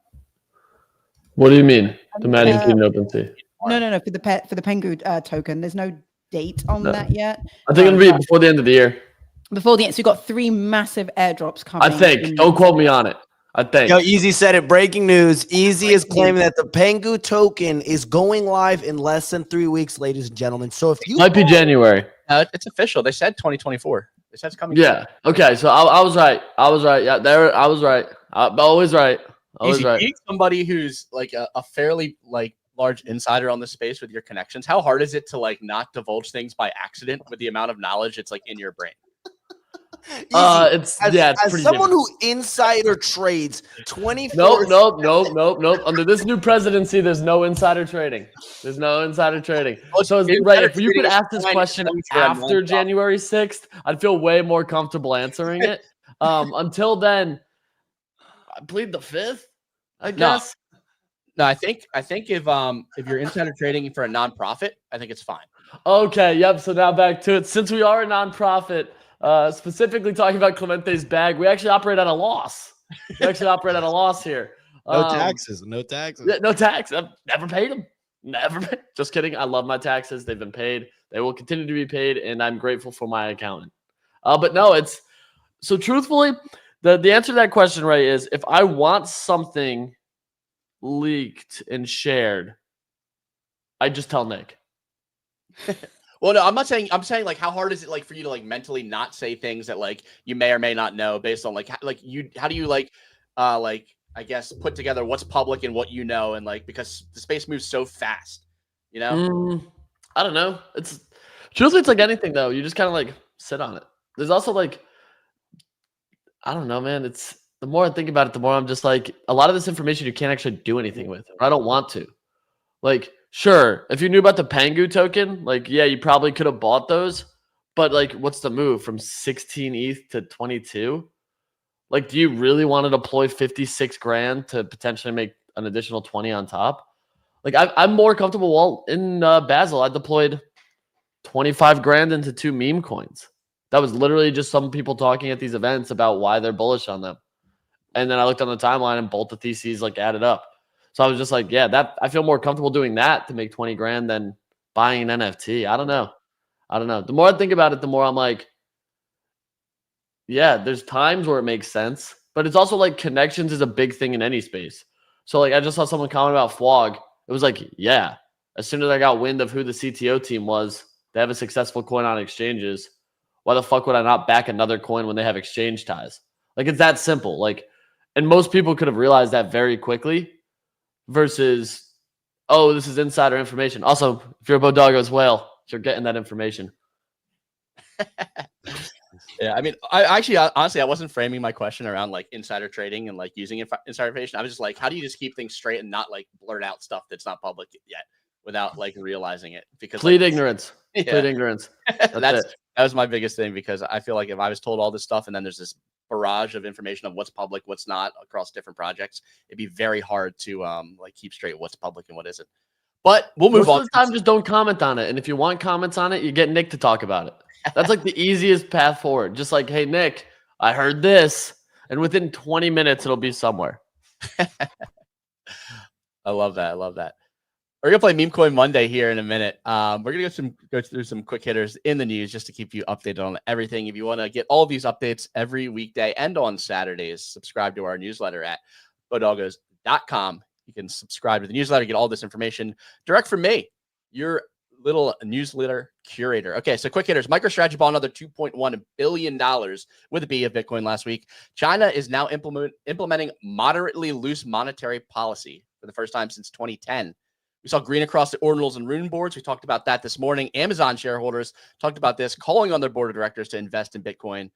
What do you mean? The Magic Eden OpenSea? No. For the PENGU token, there's no date on that yet. I think it'll be before the end of the year. Before the end, so we've got 3 massive airdrops coming. I think. Don't quote me on it. I think. Yo, Easy said it. Breaking news. Easy is claiming that the PENGU token is going live in less than 3 weeks, ladies and gentlemen. So if you might be January. It's official. They said 2024. They said it's coming. Yeah. Okay. So I was right. I was right. Yeah. There. I was right. Always right. Always Easy, right. being somebody who's like a fairly like large insider on the space with your connections, how hard is it to like not divulge things by accident with the amount of knowledge it's like in your brain? It's as someone different. who insider trades 24. Nope. Under this new presidency, there's no insider trading. There's no insider trading. So right, if you could ask this question after January 6th, I'd feel way more comfortable answering it. Until then, I plead the 5th, I guess. No, I think if you're insider trading for a nonprofit, I think it's fine. Okay, yep. So now back to it. Since we are a nonprofit, specifically talking about Clemente's bag, we actually operate at a loss. We actually operate at a loss here. No taxes. No taxes. Yeah, no tax. I've never paid them. Never. Just kidding. I love my taxes. They've been paid. They will continue to be paid, and I'm grateful for my accountant. But no, it's so truthfully, the answer to that question, Ray, is if I want something leaked and shared, I just tell Nick. Well, no, I'm not saying. I'm saying like, how hard is it like for you to like mentally not say things that like you may or may not know based on like how do you like I guess put together what's public and what you know, and like because the space moves so fast, you know. I don't know. It's truthfully, it's like anything though. You just kind of like sit on it. There's also like, I don't know, man. It's the more I think about it, the more I'm just like, a lot of this information you can't actually do anything with. I don't want to. Like, sure, if you knew about the PENGU token, like, yeah, you probably could have bought those. But like, what's the move from 16 ETH to 22? Like, do you really want to deploy 56 grand to potentially make an additional 20 on top? Like, I'm more comfortable. Well, in Basel, I deployed 25 grand into 2 meme coins. That was literally just some people talking at these events about why they're bullish on them. And then I looked on the timeline and both the theses like added up. So I was just like, yeah, that I feel more comfortable doing that to make 20 grand than buying an NFT. I don't know. The more I think about it, the more I'm like, yeah, there's times where it makes sense, but it's also like connections is a big thing in any space. So like I just saw someone comment about Flog. It was like, yeah, as soon as I got wind of who the CTO team was, they have a successful coin on exchanges. Why the fuck would I not back another coin when they have exchange ties? Like, it's that simple. Like, and most people could have realized that very quickly versus, oh, this is insider information. Also, if you're a Bodago's whale, you're getting that information. Yeah, I mean, I actually, honestly, I wasn't framing my question around like insider trading and like using insider information. I was just like, how do you just keep things straight and not like blurt out stuff that's not public yet without like realizing it? Because plead like, ignorance. Yeah. Plead ignorance. That was my biggest thing, because I feel like if I was told all this stuff and then there's this barrage of information of what's public, what's not across different projects, it'd be very hard to like keep straight what's public and what isn't. But we'll move on. Most of the time, just don't comment on it. And if you want comments on it, you get Nick to talk about it. That's like the easiest path forward. Just like, hey, Nick, I heard this, and within 20 minutes it'll be somewhere. I love that. I love that. We're gonna play Memecoin Monday here in a minute. We're gonna go through some quick hitters in the news just to keep you updated on everything. If you want to get all these updates every weekday and on Saturdays, subscribe to our newsletter at bodoggos.com. You can subscribe to the newsletter, get all this information direct from me, your little newsletter curator. Okay, so quick hitters. MicroStrategy bought another $2.1 billion with a B of Bitcoin last week. China is now implementing moderately loose monetary policy for the first time since 2010. We saw green across the ordinals and rune boards. We talked about that this morning. Amazon shareholders talked about this, calling on their board of directors to invest in Bitcoin.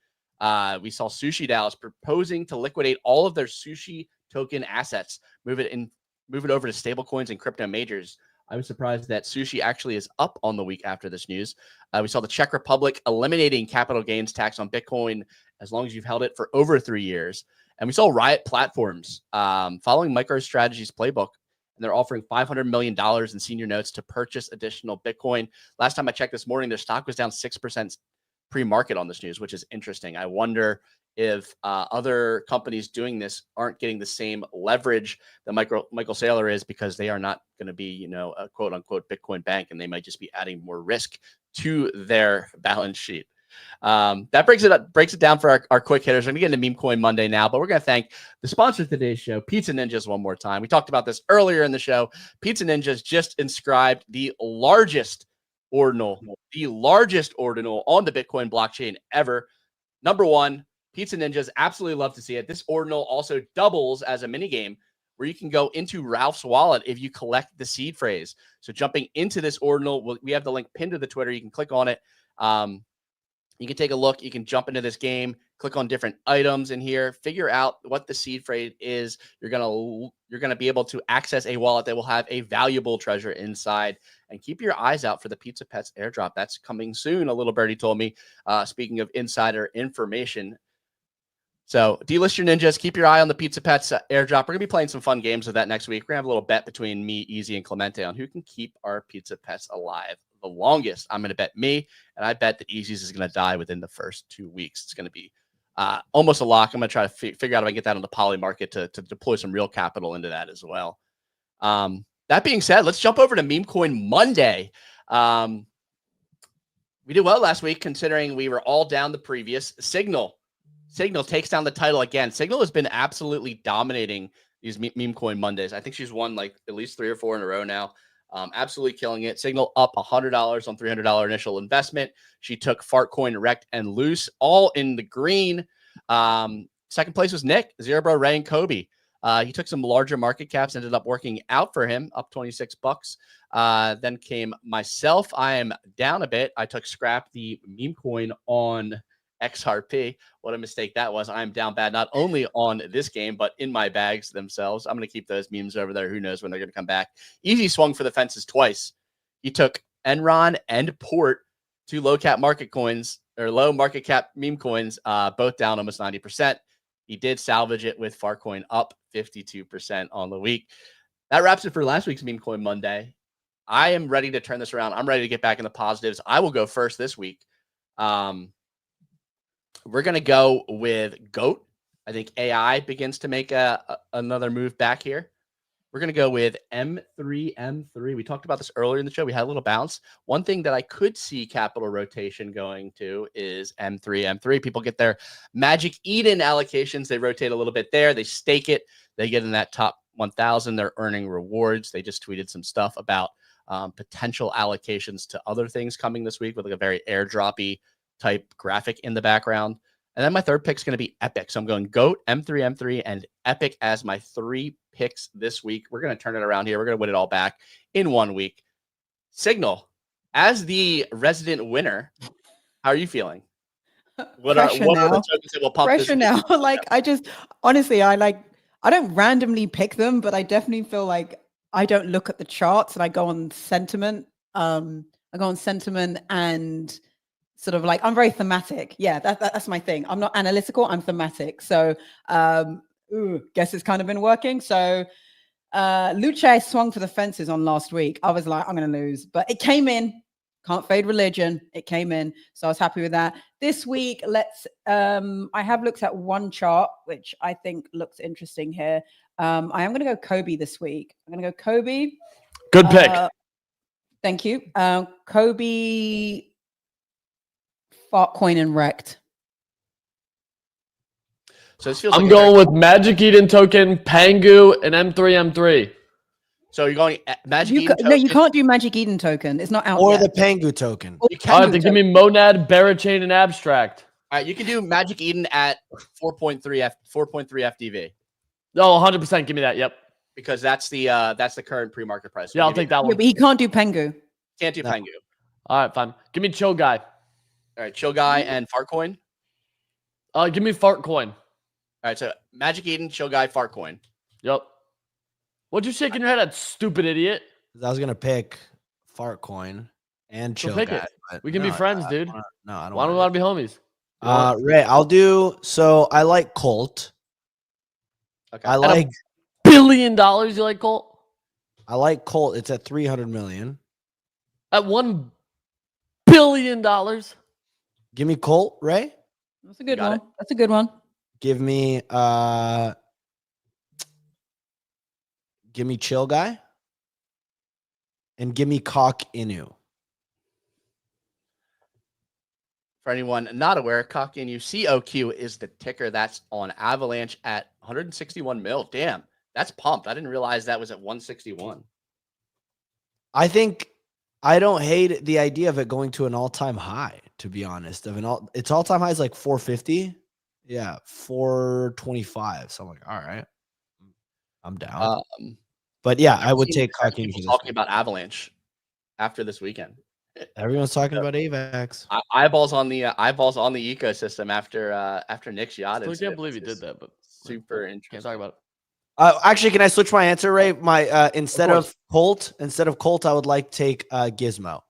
We saw Sushi DAOs proposing to liquidate all of their Sushi token assets, move it over to stable coins and crypto majors. I was surprised that Sushi actually is up on the week after this news. We saw the Czech Republic eliminating capital gains tax on Bitcoin as long as you've held it for over 3 years. And we saw Riot Platforms following MicroStrategy's playbook. And they're offering $500 million in senior notes to purchase additional Bitcoin. Last time I checked this morning, their stock was down 6% pre-market on this news, which is interesting. I wonder if other companies doing this aren't getting the same leverage that Michael Saylor is, because they are not going to be, a quote unquote Bitcoin bank, and they might just be adding more risk to their balance sheet. That breaks it down for our quick hitters. We're going to get into Memecoin Monday now, but we're going to thank the sponsor of today's show, Pizza Ninjas, one more time. We talked about this earlier in the show. Pizza Ninjas just inscribed the largest ordinal on the Bitcoin blockchain ever. Number one, Pizza Ninjas, absolutely love to see it. This ordinal also doubles as a mini game where you can go into Ralph's wallet if you collect the seed phrase. So jumping into this ordinal, we have the link pinned to the Twitter. You can click on it. You can take a look. You can jump into this game, click on different items in here, figure out what the seed phrase is. You're gonna be able to access a wallet that will have a valuable treasure inside. And keep your eyes out for the Pizza Pets airdrop. That's coming soon, a little birdie told me. Speaking of insider information. So delist your ninjas. Keep your eye on the Pizza Pets airdrop. We're going to be playing some fun games with that next week. We're going to have a little bet between me, Easy, and Clemente on who can keep our Pizza Pets alive the longest. I'm going to bet me, and I bet that Easy's is going to die within the first 2 weeks. It's going to be almost a lock. I'm going to try to figure out if I can get that on the poly market to deploy some real capital into that as well. That being said, let's jump over to Memecoin Monday. We did well last week, considering we were all down the previous. Signal takes down the title again. Signal has been absolutely dominating these Memecoin Mondays. I think she's won like at least 3 or 4 in a row now. Absolutely killing it. Signal up $100 on $300 initial investment. She took Fartcoin, Rect, and Loose, all in the green. Second place was Nick, Zerobro, Ray, and Kobe. He took some larger market caps, ended up working out for him, up $26. Then came myself. I am down a bit. I took Scrap, the meme coin on XRP. What a mistake that was. I'm down bad, not only on this game, but in my bags themselves. I'm going to keep those memes over there. Who knows when they're going to come back. Easy swung for the fences twice. He took Enron and Port, 2 low market cap meme coins, both down almost 90%. He did salvage it with Fartcoin up 52% on the week. That wraps it for last week's Memecoin Monday. I am ready to turn this around. I'm ready to get back in the positives. I will go first this week. We're going to go with GOAT. I think AI begins to make another move back here. We're going to go with M3M3. We talked about this earlier in the show. We had a little bounce. One thing that I could see capital rotation going to is M3M3. People get their Magic Eden allocations. They rotate a little bit there. They stake it. They get in that top 1,000. They're earning rewards. They just tweeted some stuff about potential allocations to other things coming this week with like a very airdroppy type graphic in the background. And then my third pick is going to be Epic. So I'm going GOAT, M3M3, and Epic as my 3 picks this week. We're going to turn it around here. We're going to win it all back in 1 week. Signal, as the resident winner, how are you feeling? What are the tokens that will pump pressure this now? Like, I just, honestly, I don't randomly pick them, but I definitely feel like I don't look at the charts and I go on sentiment. I go on sentiment and sort of like, I'm very thematic. Yeah, that's my thing. I'm not analytical, I'm thematic. So guess it's kind of been working. So Luce swung for the fences on last week. I was like, I'm going to lose, but it came in Can't fade religion. It came in, so I was happy with that. This week, I have looked at one chart, which I think looks interesting here. I am going to go Kobe this week. I'm going to go Kobe. Good pick. Thank you. Kobe, Fartcoin, and Wrecked. So this feels I'm like going with Magic Eden Token, PENGU, and M3M3. So you're going Magic Eden Token? No, you can't do Magic Eden Token. It's not out Or yet. the PENGU token. You All can right, then give me Monad, Barachain, and Abstract. All right, you can do Magic Eden at 4.3 FDV. Oh, 100%. Give me that. Yep. Because that's the current pre-market price. Yeah, I'll take that Yeah, one. but he can't do Pengu. Can't do Pengu. All right, fine. Give me Chill Guy. All right, Chill Guy and Fartcoin. Give me Fartcoin. All right, so Magic Eden, Chill Guy, Fartcoin. Yep. What'd you shake in your head, that stupid idiot? I was gonna pick Fartcoin and So Chill pick Guy. it. but We can be friends, I dude. don't Why don't we wanna want to be homies? Ray, I'll do. So I like Colt. Okay. I like $1 billion you like, Colt? Colt. It's at 300 million. At $1 billion? Give me Colt, Ray. That's a good Got one. it. That's a good one. Give me Chill Guy. And give me Cock Inu. For anyone not aware, Cockinu COQ is the ticker that's on Avalanche at 161 mil. Damn, that's pumped. I didn't realize that was at 161. I think I don't hate the idea of it going to an all-time high, to be honest. Its all-time high is like 450. Yeah, 425. So I'm like, all right, I'm down. But yeah, I would take Cock Inu. Talking about Avalanche after this weekend. Everyone's talking about AVAX. Eyeballs on the ecosystem after Nick Yacht. Still can't believe he did that, but super can't interesting. talk about it. Actually, can I switch my answer, Ray? My instead of Colt, I would like to take Gizmo.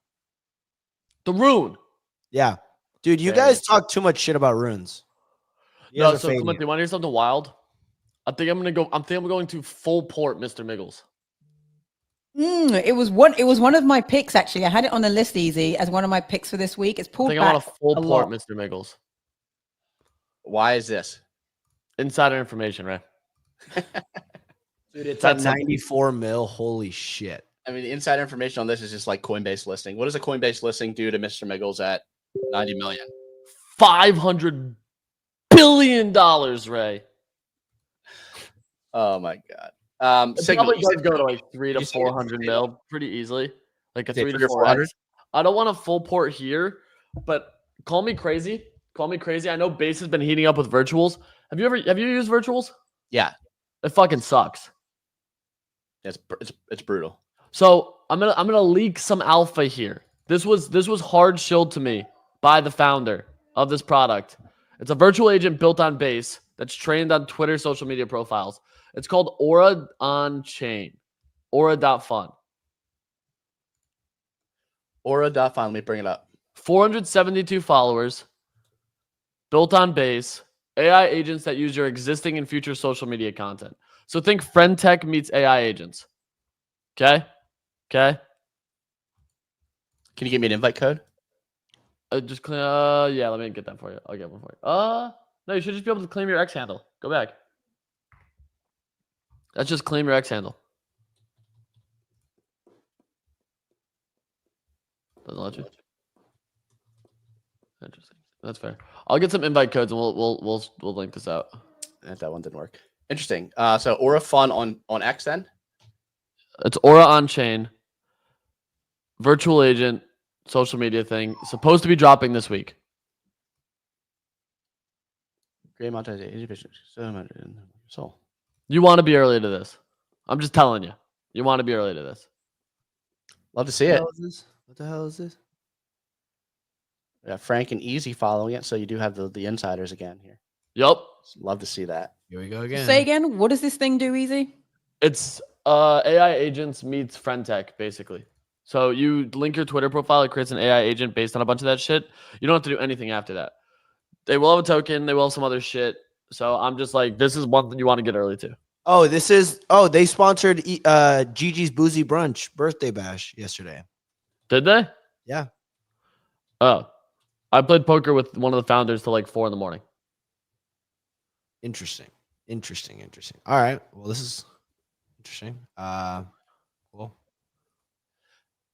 The Rune. Yeah, dude, you There guys you talk too much shit about runes. You No, guys are so fading Clement, it. you want to hear something wild? I think I'm going to full port Mr. Miggles. It was one of my picks, actually. I had it on the list, Easy, as one of my picks for this week. It's I pulled think back I want a full a port lot. Mr. Miggles. Why is this? Insider information, right? Dude, it's That's at 94 mil. Holy shit. I mean, the inside information on this is just like Coinbase listing. What does a Coinbase listing do to Mr. Miggles at 90 million? $500 billion, Ray. Oh my god. It Signal, probably does go to like 300 to you say it's 400 mil pretty easily. Like a Say 3 to 300 or 400. 400? I don't want a full port here, but call me crazy. Call me crazy. I know base has been heating up with virtuals. Have you used virtuals? Yeah, It fucking sucks. it's brutal. So I'm gonna leak some alpha here. This was hard shilled to me by the founder of this product. It's a virtual agent built on base that's trained on Twitter social media profiles. It's called Aura on Chain. Aura.fun. Aura.fun, let me bring it up. 472 followers. Built on base. AI agents that use your existing and future social media content. So think friend tech meets AI agents. Okay? Okay? Can you give me an invite code? Yeah, let me get that for you. I'll get one for you. No, you should just be able to claim your X handle. Go back. That's just claim your X handle. Doesn't let you. Interesting. That's fair. I'll get some invite codes and we'll link this out. That one didn't work. Interesting. So Aura Fun on X then? It's Aura on Chain. Virtual agent, social media thing. Supposed to be dropping this week. Great monetization. So You want to be early to this. I'm just telling you. You want to be early to this. love to see it. What the hell is this? Yeah, Frank and Easy following it, so you do have the insiders again here. Yup. Love to see that. Here we go again. Say again, what does this thing do, Easy? It's AI agents meets friend tech, basically. So you link your Twitter profile, it creates an AI agent based on a bunch of that shit. You don't have to do anything after that. They will have a token, they will have some other shit. So I'm just like, this is one thing you want to get early to. They sponsored Gigi's Boozy Brunch birthday bash yesterday. Did they? Yeah. Oh, I played poker with one of the founders till like 4 a.m. Interesting. All right. Well, this is interesting. Cool.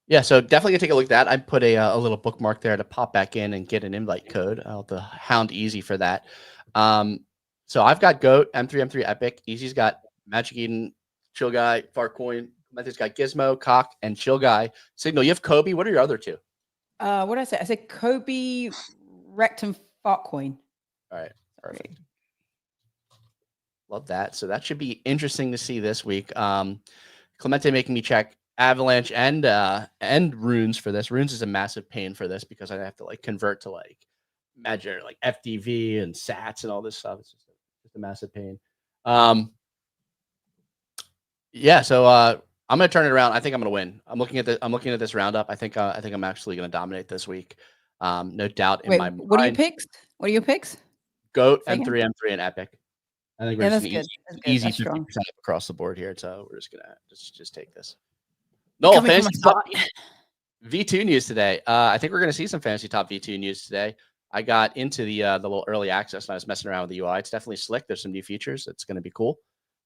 Yeah, so definitely gonna take a look at that. I put a little bookmark there to pop back in and get an invite code. I'll have to hound Easy for that. So I've got Goat, M3 Epic. Easy's got Magic Eden, Chill Guy, Farcoin. Method's got Gizmo, Cock, and Chill Guy. Signal, you have Kobe. What are your other two? What did I say? I said Kobe, Rectum, Fartcoin. All right, perfect. Love that. So that should be interesting to see this week. Clemente making me check Avalanche and Runes for this. Runes is a massive pain for this because I have to like convert to like Magic, like FDV and Sats and all this stuff. It's just a massive pain. Yeah. So I'm gonna turn it around. I think I'm gonna win. I'm looking at this roundup. I think I'm actually gonna dominate this week. No doubt in my mind. What are your picks? Goat, Say M3, and Epic. I think we're just gonna easy 50% across the board here. So we're just gonna just take this. No, fantasy top V2 news today. I think we're gonna see some fantasy top V2 news today. I got into the little early access and I was messing around with the UI. It's definitely slick. There's some new features. It's gonna be cool.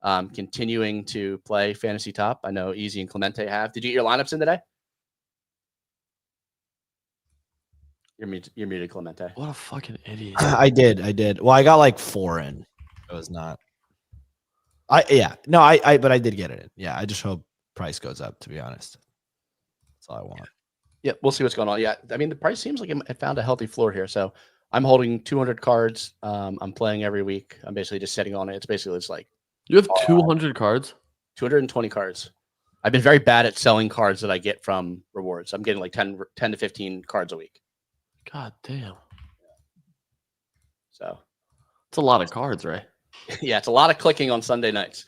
Continuing to play fantasy top. I know Easy and Clemente have. Did you get your lineups in today? You're muted, Clemente. What a fucking idiot. I did. Well, I got like 4 in. It was not. But I did get it in. Yeah, I just hope price goes up, to be honest. That's all I want. Yeah, we'll see what's going on. Yeah, I mean, the price seems like it found a healthy floor here. So I'm holding 200 cards. I'm playing every week. I'm basically just sitting on it. It's basically just like. You have 200 cards? 220 cards. I've been very bad at selling cards that I get from rewards. I'm getting like 10 to 15 cards a week. God damn. So it's a lot of cards, right? Yeah, it's a lot of clicking on Sunday nights.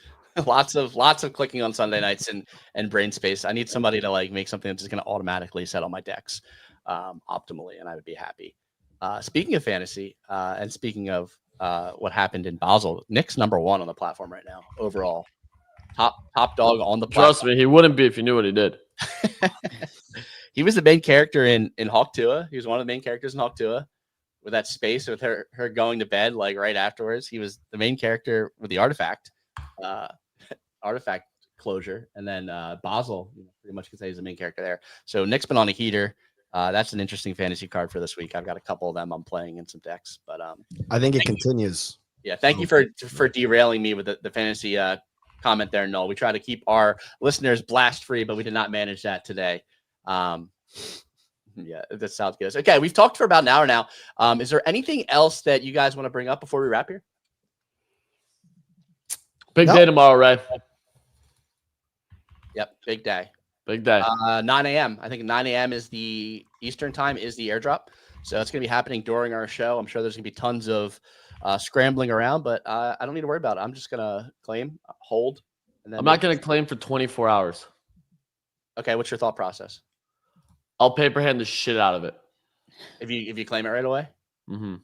lots of clicking on Sunday nights and brain space. I need somebody to like make something that's just going to automatically set on my decks optimally, and I would be happy. Speaking of fantasy, and speaking of what happened in Basel, Nick's #1 on the platform right now overall. Top dog on the platform. Trust me, he wouldn't be if he knew what he did. He was the main character in Hawk Tua. He was one of the main characters in Hawk Tua with that space with her going to bed like right afterwards. He was the main character with the artifact closure. And then Basel, pretty much can say he's the main character there. So Nick's been on a heater. That's an interesting fantasy card for this week. I've got a couple of them I'm playing in some decks, but I think it continues. Yeah, thank you for derailing me with the fantasy comment there, Noel. We try to keep our listeners blast free, but we did not manage that today. Yeah, that sounds good. Okay, we've talked for about an hour now. Is there anything else that you guys want to bring up before we wrap here? Big day tomorrow, Ray. Yep, big day. Big day. 9 a.m. I think 9 a.m. is the Eastern time is the airdrop. So it's going to be happening during our show. I'm sure there's going to be tons of scrambling around, but I don't need to worry about it. I'm just going to claim, hold. And then I'm not going to claim for 24 hours. Okay, what's your thought process? I'll paper hand the shit out of it. If you claim it right away? Mm-hmm.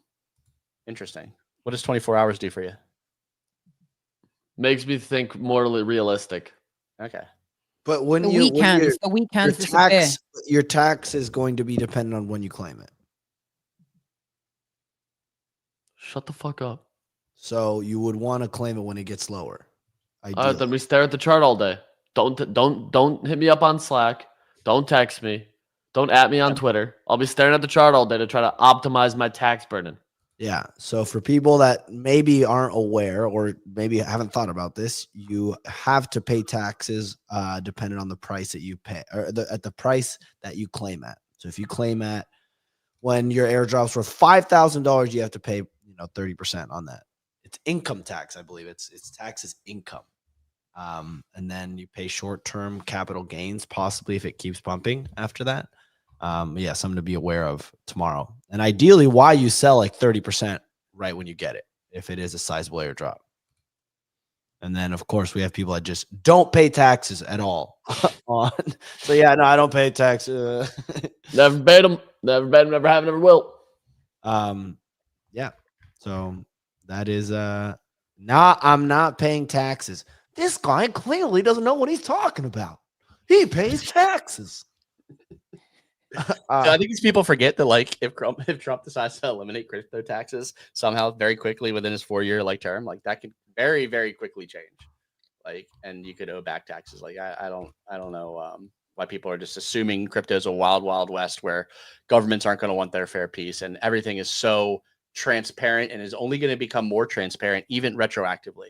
Interesting. What does 24 hours do for you? Makes me think more realistic. Okay. But when the weekends disappear. Your tax is going to be dependent on when you claim it. Shut the fuck up. So you would want to claim it when it gets lower. Then we stare at the chart all day. Don't hit me up on Slack. Don't text me. Don't at me on Twitter. I'll be staring at the chart all day to try to optimize my tax burden. Yeah. So for people that maybe aren't aware or maybe haven't thought about this, you have to pay taxes depending on the price that you pay or at the price that you claim at. So if you claim at when your airdrops were $5,000, you have to pay 30% on that. It's income tax, I believe. It's taxes income. And then you pay short-term capital gains, possibly if it keeps pumping after that. Yeah, something to be aware of tomorrow. And ideally, why you sell like 30% right when you get it, if it is a sizable airdrop. And then, of course, we have people that just don't pay taxes at all. So, yeah, no, I don't pay taxes. Never paid them. Never paid them. Never have. Never will. Yeah. So that is now I'm not paying taxes. This guy clearly doesn't know what he's talking about. He pays taxes. So I think these people forget that, like, if Trump decides to eliminate crypto taxes somehow very quickly within his 4-year term, like that could very, very quickly change. Like, and you could owe back taxes. Like, I don't know why people are just assuming crypto is a wild, wild west where governments aren't going to want their fair piece, and everything is so transparent and is only going to become more transparent even retroactively.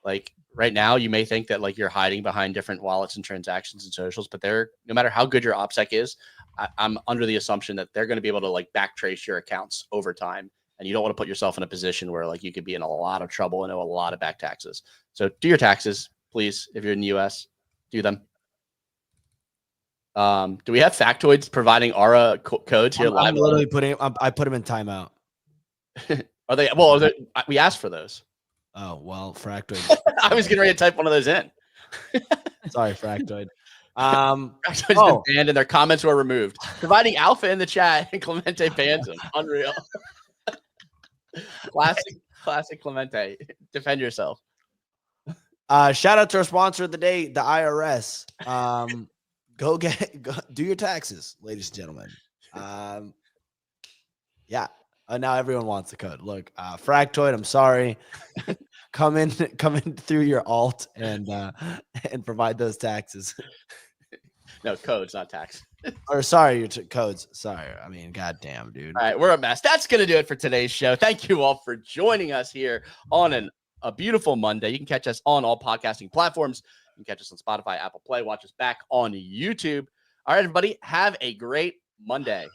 Like right now, you may think that like you're hiding behind different wallets and transactions and socials, but they're, no matter how good your OPSEC is, I'm under the assumption that they're going to be able to like backtrace your accounts over time. And you don't want to put yourself in a position where like you could be in a lot of trouble and owe a lot of back taxes. So do your taxes, please. If you're in the US, do them. Do we have factoids providing ARA codes here? I'm literally I put them in timeout. Are they? Well, we asked for those. Oh, well, Fractoid. I was getting ready to type one of those in. Sorry, Fractoid. Fractoid's been banned and their comments were removed. Providing alpha in the chat and Clemente bans him. Unreal. Classic Clemente. Defend yourself. Shout out to our sponsor of the day, the IRS. Go do your taxes, ladies and gentlemen. Yeah. Now everyone wants the code. Look, Fractoid, I'm sorry. come in through your alt and provide those taxes. No, codes, not tax. Or sorry, your codes. Sorry. I mean, goddamn, dude. All right, we're a mess. That's going to do it for today's show. Thank you all for joining us here on a beautiful Monday. You can catch us on all podcasting platforms. You can catch us on Spotify, Apple Play. Watch us back on YouTube. All right, everybody, have a great Monday.